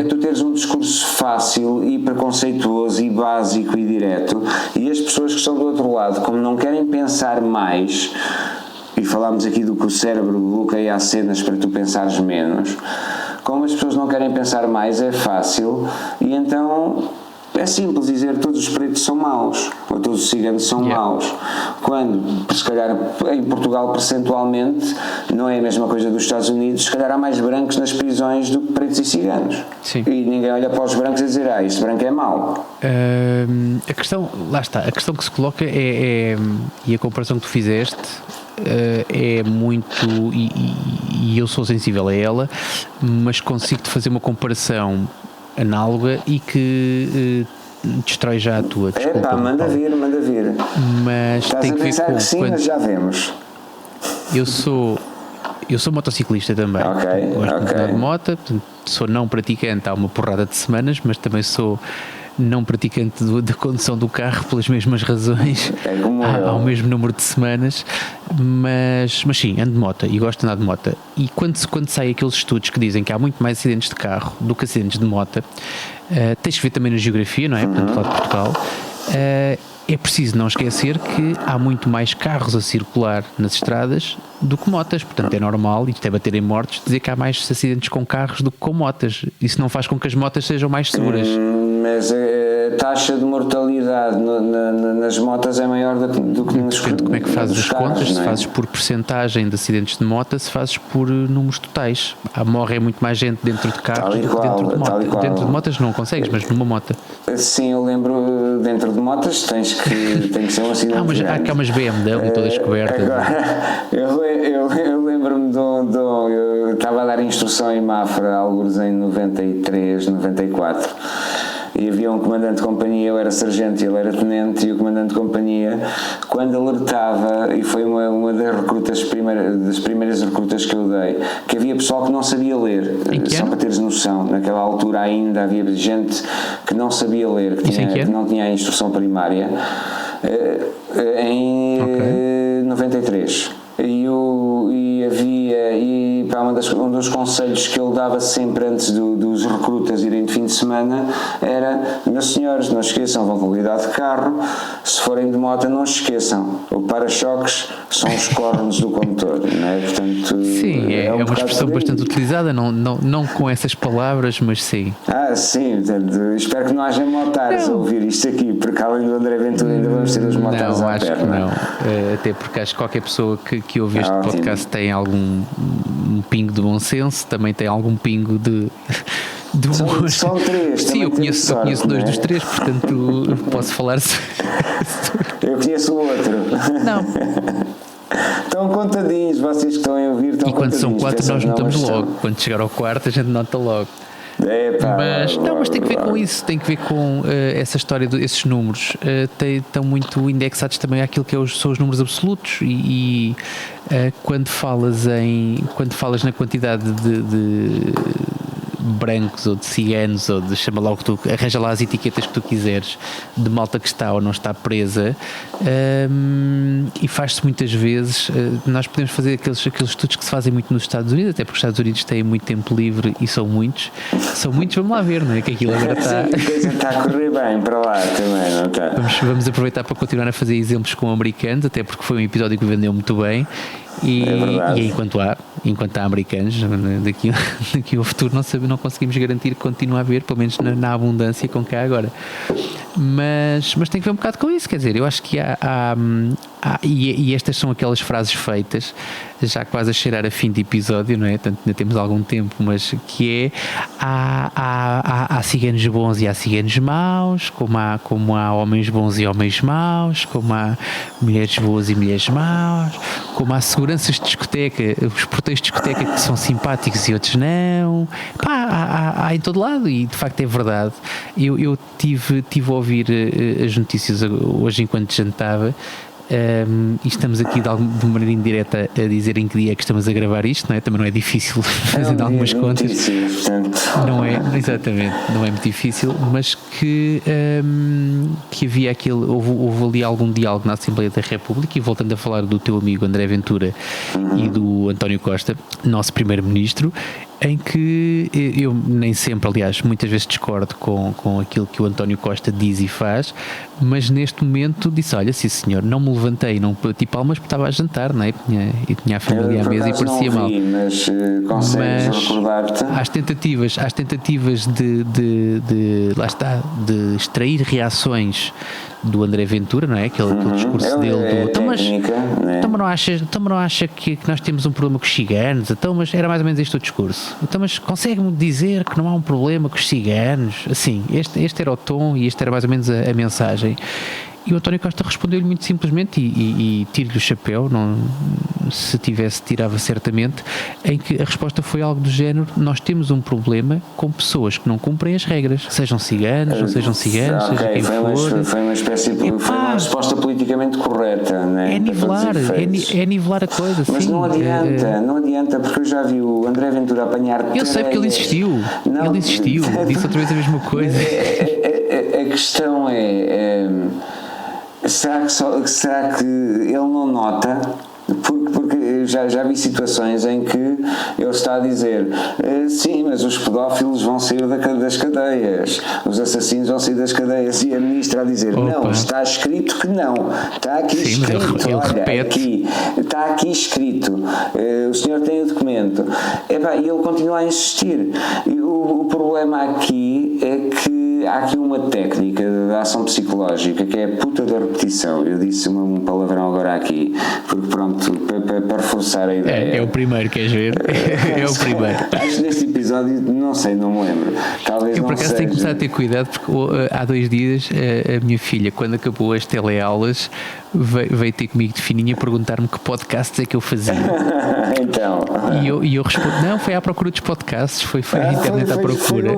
tu teres um discurso fácil e preconceituoso e básico e direto e as pessoas que estão do outro lado, como não querem pensar mais, e falámos aqui do que o cérebro bloqueia as cenas para tu pensares menos, como as pessoas não querem pensar mais, é fácil e então é simples dizer todos os pretos são maus ou todos os ciganos são maus, quando se calhar em Portugal percentualmente não é a mesma coisa dos Estados Unidos, se calhar há mais brancos nas prisões do que pretos e ciganos. Sim. E ninguém olha para os brancos e dizer este branco é mau. A questão, lá está, a questão que se coloca e a comparação que tu fizeste é muito e eu sou sensível a ela, mas consigo-te fazer uma comparação análoga e que destrói já a tua. Desculpa, manda vir. Mas estás tem a que ver pensar com que sim, mas já vemos. Eu sou motociclista também. Gosto de andar de moto, portanto, sou não praticante há uma porrada de semanas, mas também sou não praticante da condução do carro pelas mesmas razões, há o mesmo número de semanas, mas sim, ando de moto e gosto de andar de moto. E quando saem aqueles estudos que dizem que há muito mais acidentes de carro do que acidentes de moto, tens que ver também na geografia, não é? Portanto, lá de Portugal, é preciso não esquecer que há muito mais carros a circular nas estradas do que motas, portanto é normal, e isto é bater em mortos, dizer que há mais acidentes com carros do que com motas. Isso não faz com que as motas sejam mais seguras. Mas a taxa de mortalidade nas motas é maior do que nos carros. Depende como é que fazes as carros, contas, não é? se fazes por percentagem de acidentes de moto, se fazes por números totais. Morre muito mais gente dentro de carros do que dentro de motas. Dentro de motas não consegues, mas numa moto. Sim, eu lembro, dentro de motas tem que ser um acidente. Há umas BMW todas cobertas. Agora, eu lembro-me eu estava a dar instrução em Mafra, alguns em 93, 94. e havia um comandante de companhia, eu era sargento e ele era tenente, e o comandante de companhia, quando alertava, e foi uma das primeiras recrutas que eu dei, que havia pessoal que não sabia ler, só para teres noção, naquela altura ainda havia gente que não sabia ler, que não tinha a instrução primária, em 93. Um dos conselhos que ele dava sempre antes dos recrutas irem de fim de semana era: meus senhores, não esqueçam, vão com cuidado de carro, se forem de moto não se esqueçam, o para-choques são os cornos do condutor, não é? Portanto, sim, é uma expressão bastante utilizada, não com essas palavras, mas sim. Sim, portanto, espero que não haja motares a ouvir isto aqui, porque além do André Ventura ainda vamos ter os motares à perna. Acho que não, até porque acho que qualquer pessoa que ouve este podcast tem algum pingo de bom senso, também tem algum pingo de humor. São três. Sim, eu conheço dois dos três, portanto posso falar. Eu conheço o outro. Não. Estão contadinhos, vocês que estão a ouvir. E quando são 4 nós notamos logo. Quando chegar ao quarto a gente nota logo. Mas tem que ver com isso, tem que ver com essa história desses números. Estão muito indexados também àquilo que são os números absolutos e quando falas na quantidade de brancos ou de ciganos ou de, chama lá o que tu, arranja lá as etiquetas que tu quiseres, de malta que está ou não está presa, e faz-se muitas vezes, nós podemos fazer aqueles estudos que se fazem muito nos Estados Unidos, até porque os Estados Unidos têm muito tempo livre e são muitos, vamos lá ver, não é? Que aquilo agora está a correr bem para lá também, não está? Vamos aproveitar para continuar a fazer exemplos com americanos, até porque foi um episódio que vendeu muito bem. E enquanto há americanos, daqui ao futuro não conseguimos garantir que continue a haver, pelo menos na abundância com que há agora. Mas tem que ver um bocado com isso, quer dizer, eu acho que e estas são aquelas frases feitas, já quase a cheirar a fim de episódio, não é? Portanto, ainda temos algum tempo, mas que há ciganos bons e há ciganos maus, como há homens bons e homens maus, como há mulheres boas e mulheres maus, como há seguranças de discoteca, os porteiros de discoteca que são simpáticos e outros não. Há em todo lado, e de facto é verdade. Eu tive a ouvir as notícias hoje enquanto jantava. E estamos aqui de maneira indireta a dizer em que dia é que estamos a gravar isto, não é? Também não é difícil fazer algumas contas. Não é, exatamente, não é muito difícil, mas que havia houve ali algum diálogo na Assembleia da República, e voltando a falar do teu amigo André Ventura e do António Costa, nosso primeiro-ministro, em que eu nem sempre, aliás, muitas vezes discordo com aquilo que o António Costa diz e faz, mas neste momento disse: olha, sim senhor, não me levantei, não bati palmas porque estava a jantar, não é? E tinha a família à mesa e parecia mal. Mas consegues recordar-te? Às tentativas de lá está, de extrair reações do André Ventura, não é? Aquele discurso dele então não acha que nós temos um problema com os ciganos? Então, mas era mais ou menos este o discurso. Então, mas consegue-me dizer que não há um problema com os ciganos? Assim, este era o tom e este era mais ou menos a mensagem. E o António Costa respondeu-lhe muito simplesmente, e tiro-lhe o chapéu, se tivesse, tirava certamente, em que a resposta foi algo do género: nós temos um problema com pessoas que não cumprem as regras, sejam ciganos, não sejam ciganos, seja quem for. Foi uma espécie de foi uma resposta politicamente correta, né? É nivelar a coisa. Mas sim, não adianta, porque eu já vi o André Ventura apanhar. Eu sei porque ele insistiu, disse outra vez a mesma coisa. A questão é será que ele não nota? Porque já vi situações em que ele está a dizer: sim, mas os pedófilos vão sair das cadeias, os assassinos vão sair das cadeias, e a ministra a dizer: não, está escrito que não, está aqui escrito, olha, está aqui escrito, o senhor tem o documento, e ele continua a insistir. E o problema aqui é que há aqui uma técnica de ação psicológica que é a puta da repetição. Eu disse um palavrão agora aqui, porque pronto, para reforçar a ideia. É o primeiro, queres ver? É o primeiro. Acho que neste episódio, não sei, não me lembro. Talvez eu por acaso tenho que começar a ter cuidado, porque há 2 dias a minha filha, quando acabou as teleaulas, veio ter comigo de fininha perguntar-me que podcasts é que eu fazia. Então. E eu respondo: não, foi à procura dos podcasts, foi a internet à procura.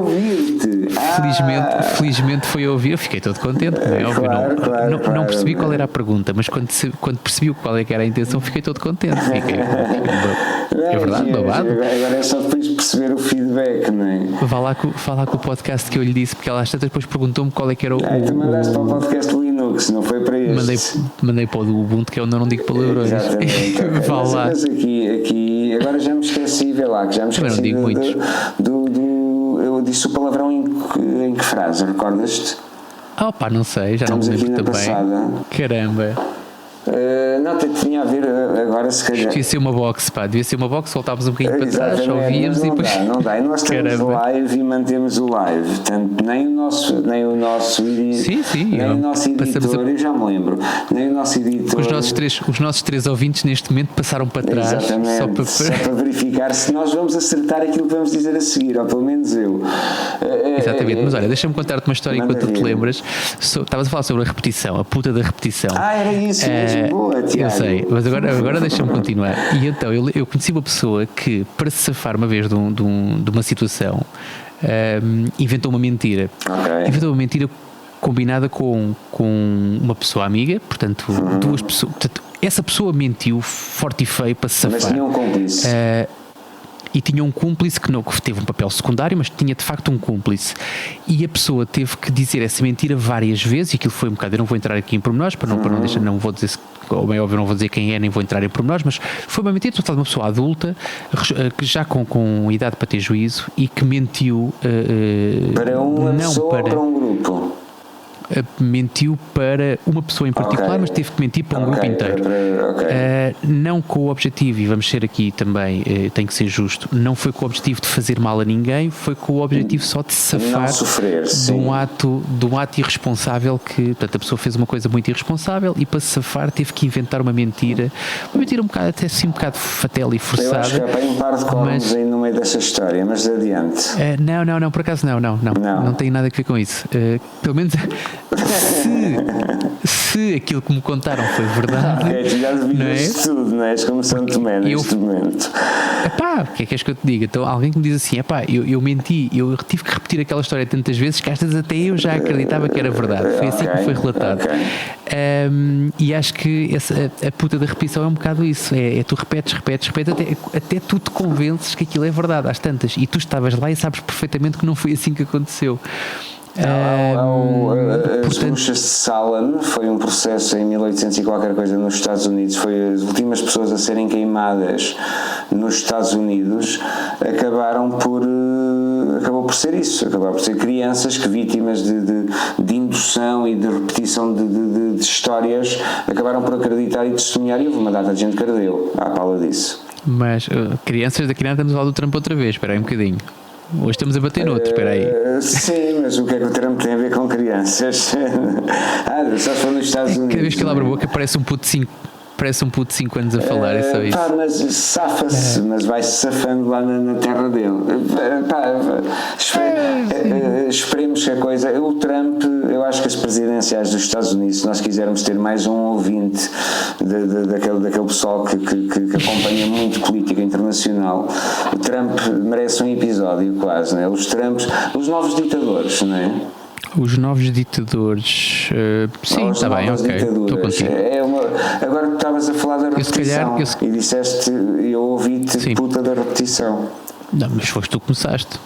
felizmente foi a ouvir, eu fiquei todo contente, não é óbvio, não percebi qual era a pergunta, mas quando percebi qual é que era a intenção, fiquei todo contente. É verdade, babado. Agora é só depois perceber o feedback, não é? Vá lá com o podcast que eu lhe disse, porque ela às tantas depois perguntou-me qual é que era o. Tu mandaste para o podcast Linux, não foi para este. Mandei para o do Ubuntu, que eu não digo palavrões. Exatamente. Vá lá. Mas aqui, agora já me esqueci, vê lá, que já me esqueci. Também não digo muitos. Eu disse o palavrão em que frase, recordas-te? Não sei, já Estamos não me lembro também. Passada. Caramba. Não, tinha a ver agora se calhar. Devia ser uma box, voltávamos um bocadinho para trás, ouvíamos e depois. Não dá. E nós temos live e mantemos o live. Portanto, nem o nosso nem o nosso editor, eu já me lembro, nem o nosso editor. Os nossos três ouvintes neste momento passaram para trás. Exatamente, só para verificar se nós vamos acertar aquilo que vamos dizer a seguir, ou pelo menos eu. Exatamente, mas olha, deixa-me contar-te uma história enquanto tu te lembras. Estavas a falar sobre a repetição, a puta da repetição. Era isso mesmo. Boa, eu sei, mas agora deixa-me continuar. E então eu conheci uma pessoa que, para se safar uma vez de uma situação, inventou uma mentira. Inventou uma mentira combinada com uma pessoa amiga, portanto, duas pessoas. Portanto, essa pessoa mentiu forte e feio para se safar. Mas tinha um cúmplice. E tinha um cúmplice que teve um papel secundário, mas tinha de facto um cúmplice. E a pessoa teve que dizer essa mentira várias vezes, e aquilo foi um bocado, eu não vou entrar aqui em pormenores, para não deixar, não vou dizer, ou bem óbvio, não vou dizer quem é, nem vou entrar em pormenores, mas foi uma mentira, estou a falar de uma pessoa adulta, que já com idade para ter juízo, e que mentiu para uma pessoa ou para um grupo? Mentiu para uma pessoa em particular, mas teve que mentir para um grupo inteiro. Não com o objetivo, e vamos ser aqui também, tem que ser justo, não foi com o objetivo de fazer mal a ninguém, foi com o objetivo só de se safar de um ato irresponsável, que, portanto, a pessoa fez uma coisa muito irresponsável e para se safar teve que inventar uma mentira um bocado, até assim um bocado fatela e forçada. Eu acho que há um par de cornos aí no meio dessa história, mas adiante. Não, por acaso não tem nada a ver com isso. Pelo menos se aquilo que me contaram foi verdade. Tu já devias tudo, não és como São Tomé neste momento. O que é que és que eu te digo? Então, alguém que me diz assim, eu menti, eu tive que repetir aquela história tantas vezes que às vezes até eu já acreditava que era verdade. Foi assim que me foi relatado. E acho que a puta da repetição é um bocado isso. Tu repetes até tu te convences que aquilo é verdade às tantas, e tu estavas lá e sabes perfeitamente que não foi assim que aconteceu. As bruxas de Salem foi um processo em 1800 e qualquer coisa nos Estados Unidos, foi as últimas pessoas a serem queimadas nos Estados Unidos, acabou por ser isso, acabaram por ser crianças que, vítimas de indução e de repetição de histórias, acabaram por acreditar e testemunhar, e houve uma data de gente que ardeu à pala disso. Mas crianças, daqui a nada estamos a falar do Trump outra vez, espera aí um bocadinho. Hoje estamos a bater noutro, espera aí. Sim, mas o que é que o Trump tem a ver com crianças? Só se for nos Estados Unidos. Cada vez que ele abre a boca parece um puto de 5 anos a falar, é só isso. Mas safa-se, mas vai-se safando lá na terra dele. Esperemos que a coisa. O Trump, eu acho que as presidenciais dos Estados Unidos, se nós quisermos ter mais um ouvinte daquele pessoal que acompanha muito política internacional, o Trump merece um episódio quase, não é? Os novos ditadores, não é? Os novos ditadores. Sim, está bem, ok. Estou contigo. Agora tu estavas a falar da repetição e disseste, eu ouvi-te puta da repetição. Não, mas foste tu que começaste.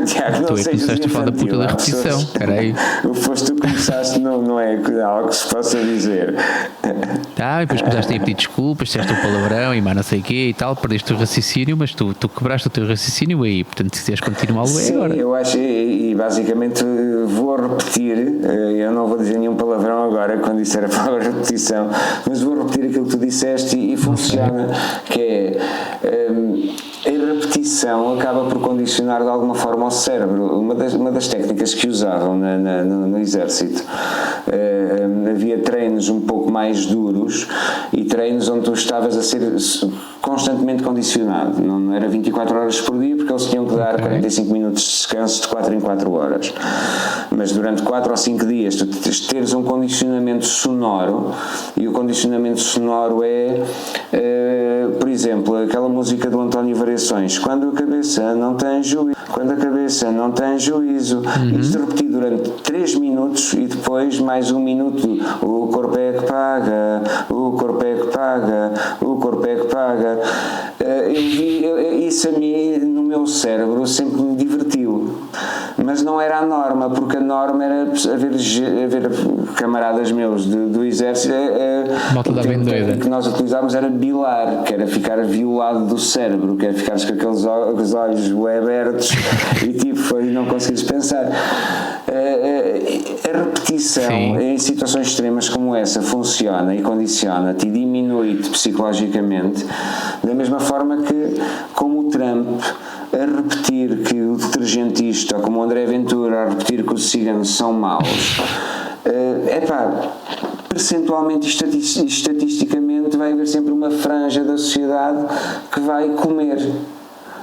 Tiago, tu começaste a falar da puta da repetição. Espera aí. Foste tu que começaste, não é algo que se possa dizer. E depois começaste a pedir desculpas, disseste um palavrão e mais não sei o quê e tal, perdeste o raciocínio, mas tu quebraste o teu raciocínio aí, portanto, se quiseres continuá-lo agora. Sim, eu acho, e basicamente vou repetir, eu não vou dizer nenhum palavrão agora quando disser a palavra repetição, mas vou repetir aquilo que tu disseste e funciona, que é a repetição acaba por condicionar de alguma forma ao cérebro. Uma das técnicas que usavam no exército, havia treinos um pouco mais duros e treinos onde tu estavas a ser constantemente condicionado, não era 24 horas por dia, porque eles tinham que dar 45 minutos de descanso de 4 em 4 horas, mas durante 4 ou 5 dias tu teres um condicionamento sonoro, e o condicionamento sonoro por exemplo, aquela música do António Variações, quando a cabeça não tem juízo, quando a cabeça não tem juízo. Isto repetido durante 3 minutos e depois mais 1 minuto. O corpo é que paga, o corpo é que paga, o corpo é que paga. Isso a mim, no meu cérebro, sempre me divertiu. Mas não era a norma, porque a norma era haver camaradas meus do exército. O tempo que nós utilizávamos era bilar, que era ficar violado do cérebro, que era ficar com aqueles olhos abertos e tipo, não conseguires pensar. A repetição em situações extremas como essa funciona e condiciona-te e diminui-te psicologicamente, da mesma forma que, como o Trump a repetir que o detergentista, ou como o André Ventura a repetir que os ciganos são maus, percentualmente e estatisticamente vai haver sempre uma franja da sociedade que vai comer,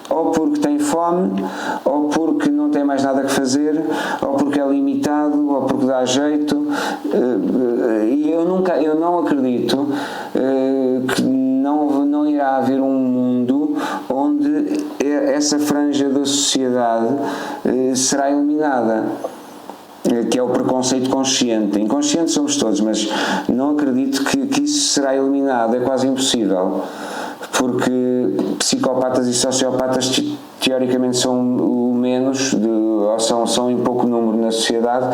ou porque tem fome, ou porque não tem mais nada que fazer, ou porque é limitado, ou porque dá jeito. E eu não acredito que não irá haver um mundo onde essa franja da sociedade será eliminada, que é o preconceito consciente. Inconsciente somos todos, mas não acredito que isso será eliminado, é quase impossível, porque psicopatas e sociopatas teoricamente são o menos, ou são em pouco número na sociedade,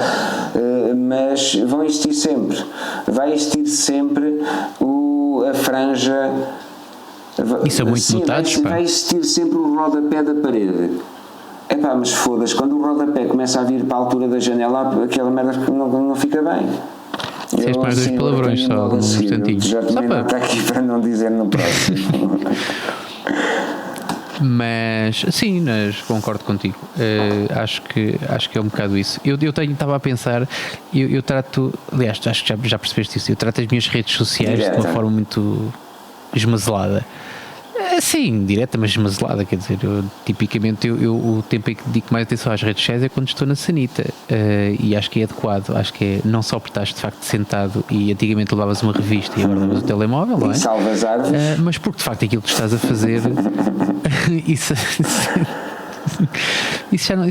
mas vão existir sempre. Vai existir sempre a franja. Isso é muito notado. Vai existir sempre o rodapé da parede. Mas foda-se, quando o rodapé começa a vir para a altura da janela, aquela merda não fica bem. Disseste mais 2 palavrões só num instantinho. Já também não está aqui para não dizer no próximo. Mas sim, concordo contigo. Acho que é um bocado isso. Eu estava a pensar, eu trato, aliás, acho que já percebeste isso, eu trato as minhas redes sociais de uma forma muito esmazelada. Sim, direta, mas esmazelada, quer dizer, tipicamente o tempo em que dedico mais atenção às redes sociais é quando estou na sanita, e acho que é adequado, acho que é, não só porque estás de facto sentado e antigamente levavas uma revista e agora levas o telemóvel, não é? E salvas árvores. Mas porque de facto aquilo que tu estás a fazer isso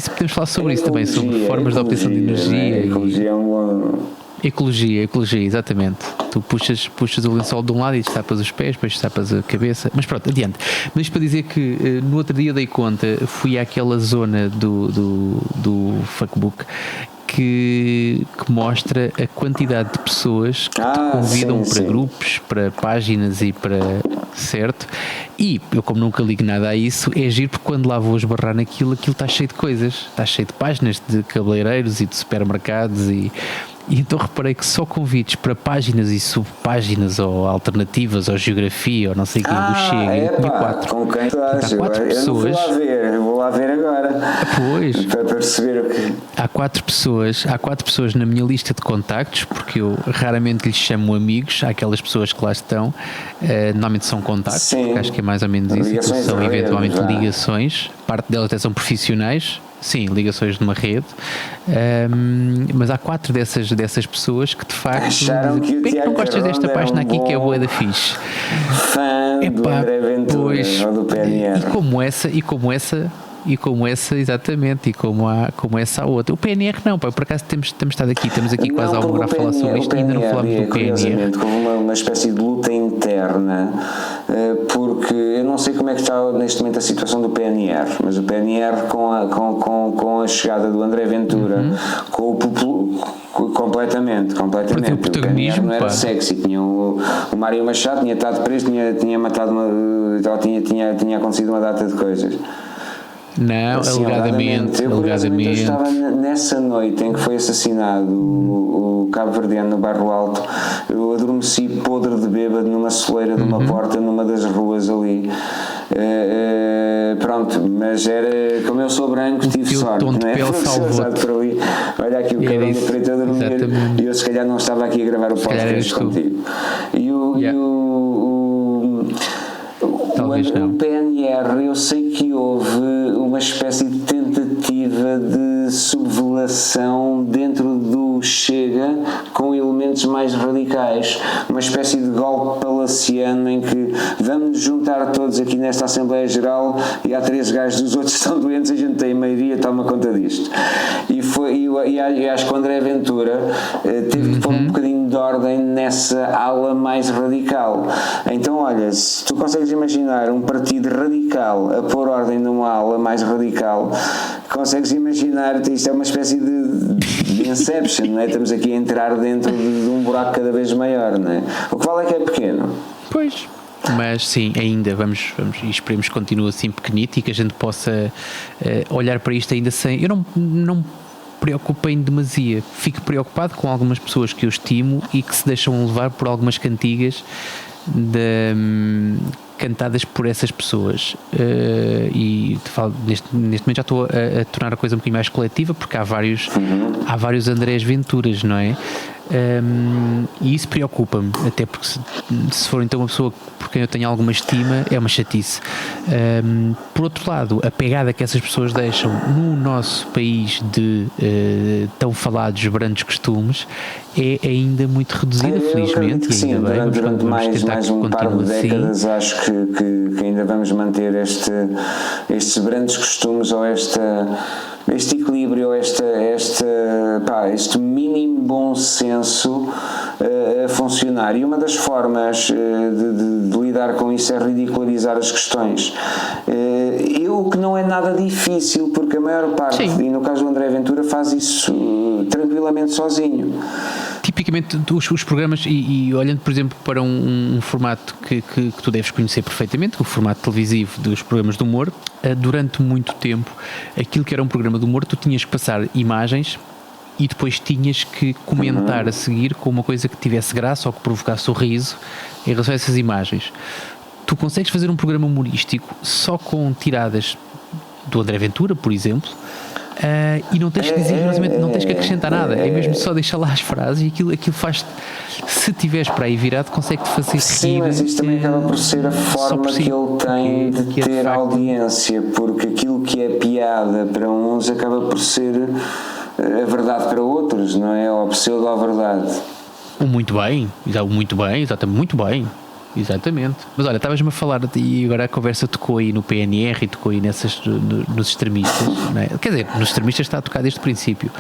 podemos falar sobre isso também, sobre formas de obtenção de energia. Ecologia é um bom... Ecologia, exatamente. Tu puxas o lençol de um lado e destapas os pés, depois destapas a cabeça. Mas pronto, adiante. Mas isto para dizer que no outro dia dei conta, fui àquela zona do Facebook que mostra a quantidade de pessoas que te convidam para grupos, para páginas e para... Certo? E eu, como nunca ligo nada a isso, é giro porque quando lá vou esbarrar naquilo, aquilo está cheio de coisas, está cheio de páginas de cabeleireiros e de supermercados e então reparei que só convites para páginas e subpáginas ou alternativas ou geografia ou não sei o que do Chega, eu tinha 4. Com quem tu achas? Há 4 pessoas. Eu vou lá ver agora. Pois. Para perceber o que... Há 4 pessoas na minha lista de contactos, porque eu raramente lhes chamo amigos, há aquelas pessoas que lá estão, normalmente são contactos, porque acho que é mais ou menos isso, são eventualmente ligações, parte delas até são profissionais. Sim, ligações de uma rede, mas há 4 dessas pessoas que de facto acharam que que não gostas desta página aqui que é bué da fixe, fã do André Ventura ou do PNR, e como essa exatamente, e como essa a outra. O PNR não, por acaso temos estado aqui, estamos aqui quase há uma hora a falar sobre isto e ainda não falamos do PNR. Houve uma espécie de luta interna, porque eu não sei como é que está neste momento a situação do PNR, mas o PNR com a chegada do André Ventura, com o completamente. O protagonismo, não era sexy, tinha o Mário Machado, tinha estado preso, tinha matado tinha acontecido uma data de coisas. Não, assim, alegadamente. Eu estava nessa noite em que foi assassinado o cabo-verdiano no Bairro Alto. Eu adormeci podre de bêbado numa soleira de uma porta numa das ruas ali. Pronto, mas era como eu sou branco, tive sorte, não é? Por ali. Olha aqui o cabelo preto a dormir e eu se calhar não estava aqui a gravar o podcast contigo. O PNR, eu sei que houve uma espécie de tentativa de subvelação dentro do Chega com elementos mais radicais, uma espécie de golpe palaciano em que vamos nos juntar todos aqui nesta Assembleia Geral e há 3 gajos dos outros que estão doentes, a gente tem a maioria, toma conta disto. E acho que o André Ventura teve que pôr um bocadinho de ordem nessa ala mais radical. Então, olha, se tu consegues imaginar um partido radical a pôr ordem numa ala mais radical, consegues imaginar, isto é uma espécie de Inception, não é? Estamos aqui a entrar dentro de um buraco cada vez maior, não é? O que vale é que é pequeno. Pois. Mas sim, ainda vamos e esperemos que continue assim pequenito e que a gente possa olhar para isto ainda sem... Eu não preocupo em demasia, fico preocupado com algumas pessoas que eu estimo e que se deixam levar por algumas cantigas cantadas por essas pessoas, e te falo, neste momento já estou a tornar a coisa um bocadinho mais coletiva, porque há vários Andrés Venturas, não é? E isso preocupa-me, até porque se for então uma pessoa por quem eu tenho alguma estima, é uma chatice. Por outro lado, a pegada que essas pessoas deixam no nosso país de tão falados brandos costumes é ainda muito reduzida, felizmente, e ainda bem, durante mais um par de décadas assim, acho que ainda vamos manter estes brandos costumes, ou este equilíbrio, este mínimo bom senso a funcionar. E uma das formas de lidar com isso é ridicularizar as questões. O que não é nada difícil, porque a maior parte, e no caso do André Ventura, faz isso tranquilamente sozinho. Tipicamente os programas, e olhando por exemplo para um formato que tu deves conhecer perfeitamente, o formato televisivo dos programas de humor, durante muito tempo aquilo que era um programa de humor, tu tinhas que passar imagens e depois tinhas que comentar a seguir com uma coisa que tivesse graça ou que provocasse sorriso em relação a essas imagens. Tu consegues fazer um programa humorístico só com tiradas do André Ventura, por exemplo, e não tens que dizer, não tens que acrescentar nada, é mesmo só deixar lá as frases, e aquilo faz, se tiveres para aí virado, consegue-te fazer rir. Sim, mas isto também acaba por ser a forma que ele tem de ter audiência, porque aquilo que é piada para uns acaba por ser a verdade para outros, não é? Ou a pseudo-verdade. Muito bem, exatamente, muito bem. Exatamente. Mas olha, estavas-me a falar, e agora a conversa tocou aí no PNR e tocou aí nos extremistas, não é? Quer dizer, nos extremistas está a tocar desde o princípio,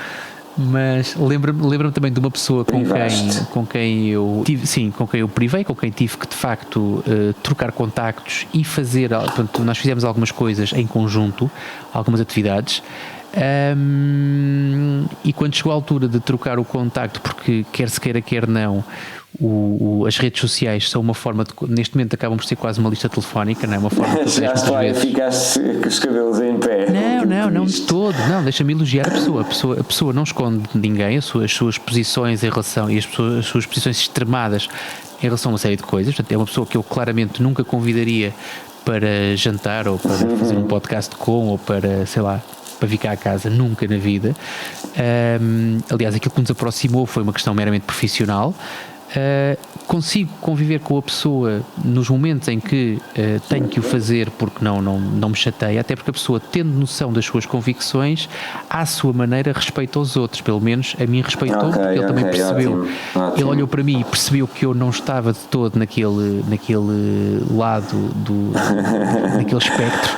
mas lembra-me também de uma pessoa com quem eu privei, com quem tive que de facto trocar contactos e fazer, portanto, nós fizemos algumas coisas em conjunto, algumas atividades. E quando chegou a altura de trocar o contacto, porque quer se queira, quer não, as redes sociais são uma forma de, neste momento acabam por ser quase uma lista telefónica, não é? Uma forma de já está e ficaste com os cabelos em pé. Não de todo, não, deixa-me elogiar a pessoa não esconde de ninguém as suas posições em relação, e as suas posições extremadas em relação a uma série de coisas. Portanto, é uma pessoa que eu claramente nunca convidaria para jantar ou para fazer um podcast ou para, sei lá, para vir cá a casa, nunca na vida. Aliás, aquilo que nos aproximou foi uma questão meramente profissional. Consigo conviver com a pessoa nos momentos em que tenho que o fazer, porque não me chateia, até porque a pessoa, tendo noção das suas convicções, à sua maneira respeita os outros, pelo menos a mim respeitou, porque ele também percebeu, ótimo. Ele olhou para mim e percebeu que eu não estava de todo naquele lado naquele espectro.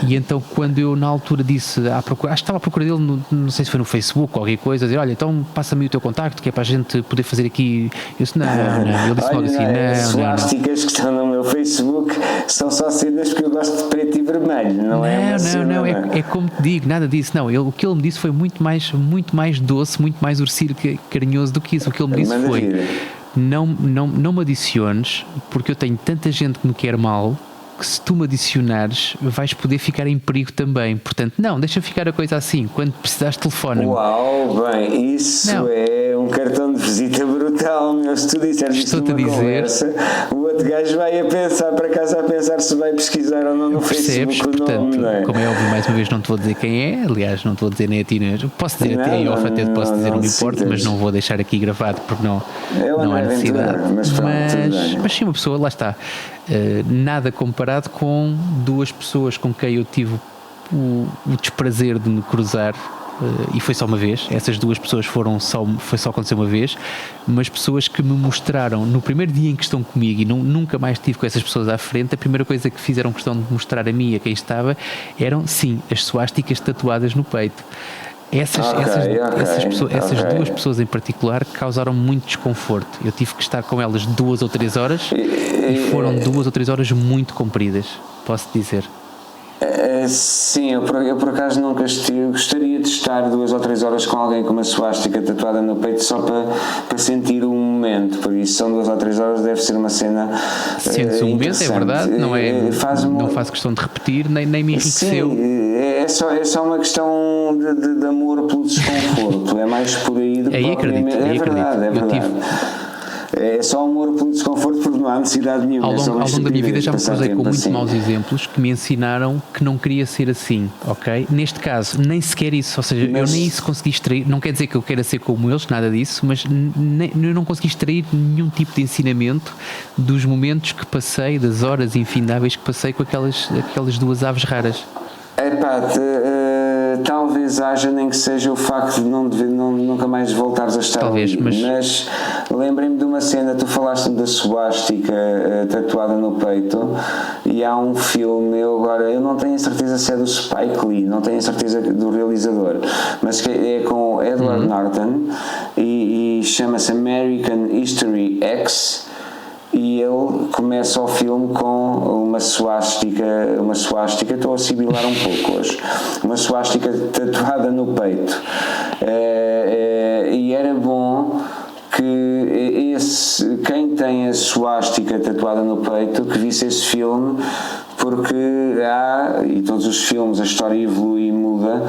E então, quando eu na altura disse acho que estava à procura dele, não sei se foi no Facebook ou qualquer coisa, a dizer, olha, então passa-me o teu contacto, que é para a gente poder fazer aqui. Eu disse, não. Ele disse logo assim, as suásticas que estão no meu Facebook são só cenas porque eu gosto de preto e vermelho, não é? Não, é como te digo, nada disso, não. O que ele me disse foi muito mais doce, muito mais ursido, carinhoso do que isso. O que ele me disse foi, não me adiciones, porque eu tenho tanta gente que me quer mal, que se tu me adicionares vais poder ficar em perigo também, portanto deixa ficar a coisa assim, quando precisares telefone-me. Uau, bem, isso é um cartão de visita brutal, meu. Se tu disseres isto numa conversa, o outro gajo vai a pensar para casa, a pensar se vai pesquisar ou não no Facebook o portanto, nome, não é? Como é óbvio, mais uma vez não te vou dizer quem é, aliás não te vou dizer nem a ti, posso dizer até em off, até posso dizer, não me importa, mas não vou deixar aqui gravado porque não há necessidade, mas sim, uma pessoa, lá está, nada comparado com duas pessoas com quem eu tive o desprazer de me cruzar e foi só uma vez, essas duas pessoas foi só acontecer uma vez, mas pessoas que me mostraram no primeiro dia em que estão comigo e nunca mais estive com essas pessoas à frente, a primeira coisa que fizeram questão de mostrar a mim e a quem estava eram, sim, as suásticas tatuadas no peito. Essas duas pessoas em particular causaram muito desconforto. Eu tive que estar com elas 2 ou 3 horas e foram 2 ou 3 horas muito compridas, posso dizer. Sim, eu por acaso nunca gostaria de estar 2 ou 3 horas com alguém com uma suástica tatuada no peito só para sentir um momento, por isso são 2 ou 3 horas, deve ser uma cena sente-se um momento, é verdade, não faço questão de repetir, nem me enriqueceu. Sim, é só uma questão de amor pelo desconforto, é mais por aí do que propriamente. É verdade. É só amor pelo desconforto, porque não há necessidade nenhuma. Ao longo da minha vida já me cruzei com muitos maus exemplos que me ensinaram que não queria ser assim, ok? Neste caso, nem sequer isso, ou seja, eu nem isso consegui extrair, não quer dizer que eu queira ser como eles, nada disso, mas eu não consegui extrair nenhum tipo de ensinamento dos momentos que passei, das horas infindáveis que passei com aquelas 2 aves raras. Talvez haja, nem que seja o facto de nunca mais voltares a estar talvez, ali. Mas lembrei-me de uma cena, tu falaste-me da suástica tatuada no peito, e há um filme, eu não tenho a certeza se é do Spike Lee, não tenho a certeza do realizador, mas que é com Edward Norton e chama-se American History X. E ele começa o filme com uma suástica, estou a sibilar um pouco hoje, uma suástica tatuada no peito, e era bom que quem tem a suástica tatuada no peito que visse esse filme, porque e todos os filmes a história evolui e muda,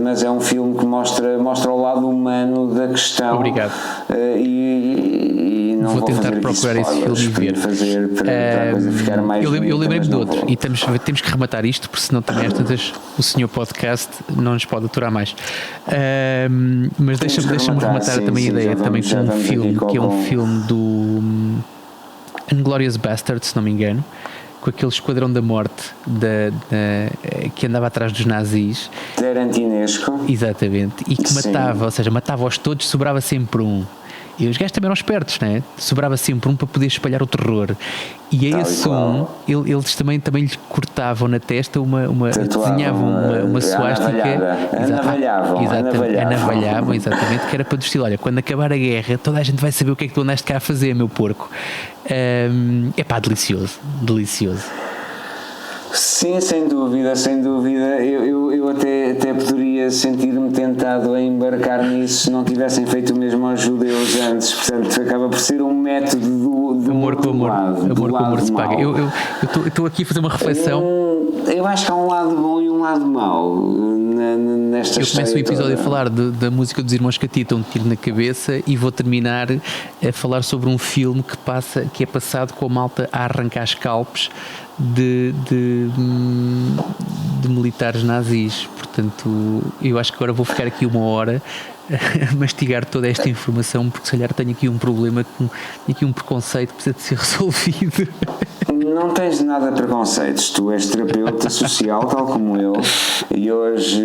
mas é um filme que mostra o lado humano da questão. Obrigado. E não vou tentar procurar esse filme e ver. Para a coisa ficar mais eu lembrei-me de outro, e temos que rematar isto, porque senão também às tantas o senhor podcast não nos pode aturar mais. Mas deixa-me rematar também a ideia, também com um filme que é um filme do Inglourious Basterds, se não me engano, com aquele esquadrão da morte que andava atrás dos nazis. Tarantinesco. Exatamente. E que matava-os todos, sobrava sempre um. E os gajos também eram espertos, né? Sobrava sempre um para poder espalhar o terror. E a esse eles também lhe cortavam na testa desenhavam uma suástica. Anavalhavam, exatamente, que era para dizer, olha, quando acabar a guerra, toda a gente vai saber o que é que tu andaste cá a fazer, meu porco. Delicioso. Sim, sem dúvida. Eu até poderia sentir-me tentado a embarcar nisso se não tivessem feito o mesmo aos judeus antes. Portanto, acaba por ser um método de amor com amor. Amor com amor se paga. Eu estou aqui a fazer uma reflexão. Eu acho que há um lado bom e um lado mau nesta história. Eu começo o episódio a falar da música dos Irmãos Catita, um tiro na cabeça, e vou terminar a falar sobre um filme que é passado com a malta a arrancar scalpes de militares nazis. Portanto, eu acho que agora vou ficar aqui 1 hora a mastigar toda esta informação, porque se calhar tenho aqui um problema, tenho aqui um preconceito que precisa de ser resolvido. Não tens nada de preconceitos, tu és terapeuta social, tal como eu, e hoje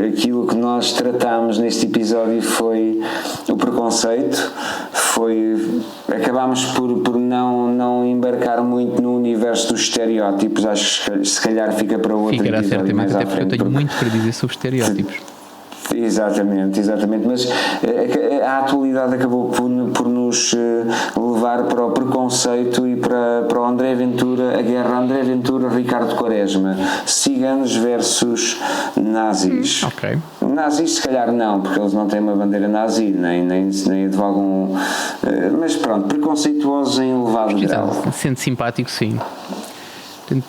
aquilo que nós tratámos neste episódio foi o preconceito, acabámos por não embarcar muito no universo dos estereótipos. Acho que se calhar fica para outro Ficará episódio certamente, mais até à porque frente, eu tenho muito para dizer sobre estereótipos. Exatamente, mas a atualidade acabou por nos levar para o preconceito e para o André Ventura, a guerra André Ventura, Ricardo Quaresma, ciganos versus nazis. Ok. Nazis se calhar não, porque eles não têm uma bandeira nazi, nem advogam, mas pronto, preconceituosos em elevado grau. Sendo simpático, sim.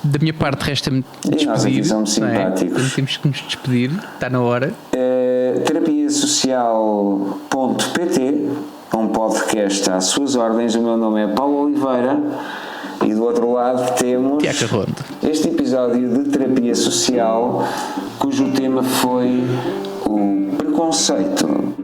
Da minha parte resta-me despedir. E nós aqui somos simpáticos. Então, temos que nos despedir, está na hora. Terapiasocial.pt, um podcast às suas ordens. O meu nome é Paulo Oliveira e do outro lado temos Tiago Rondo. Este episódio de Terapia Social, cujo tema foi o preconceito.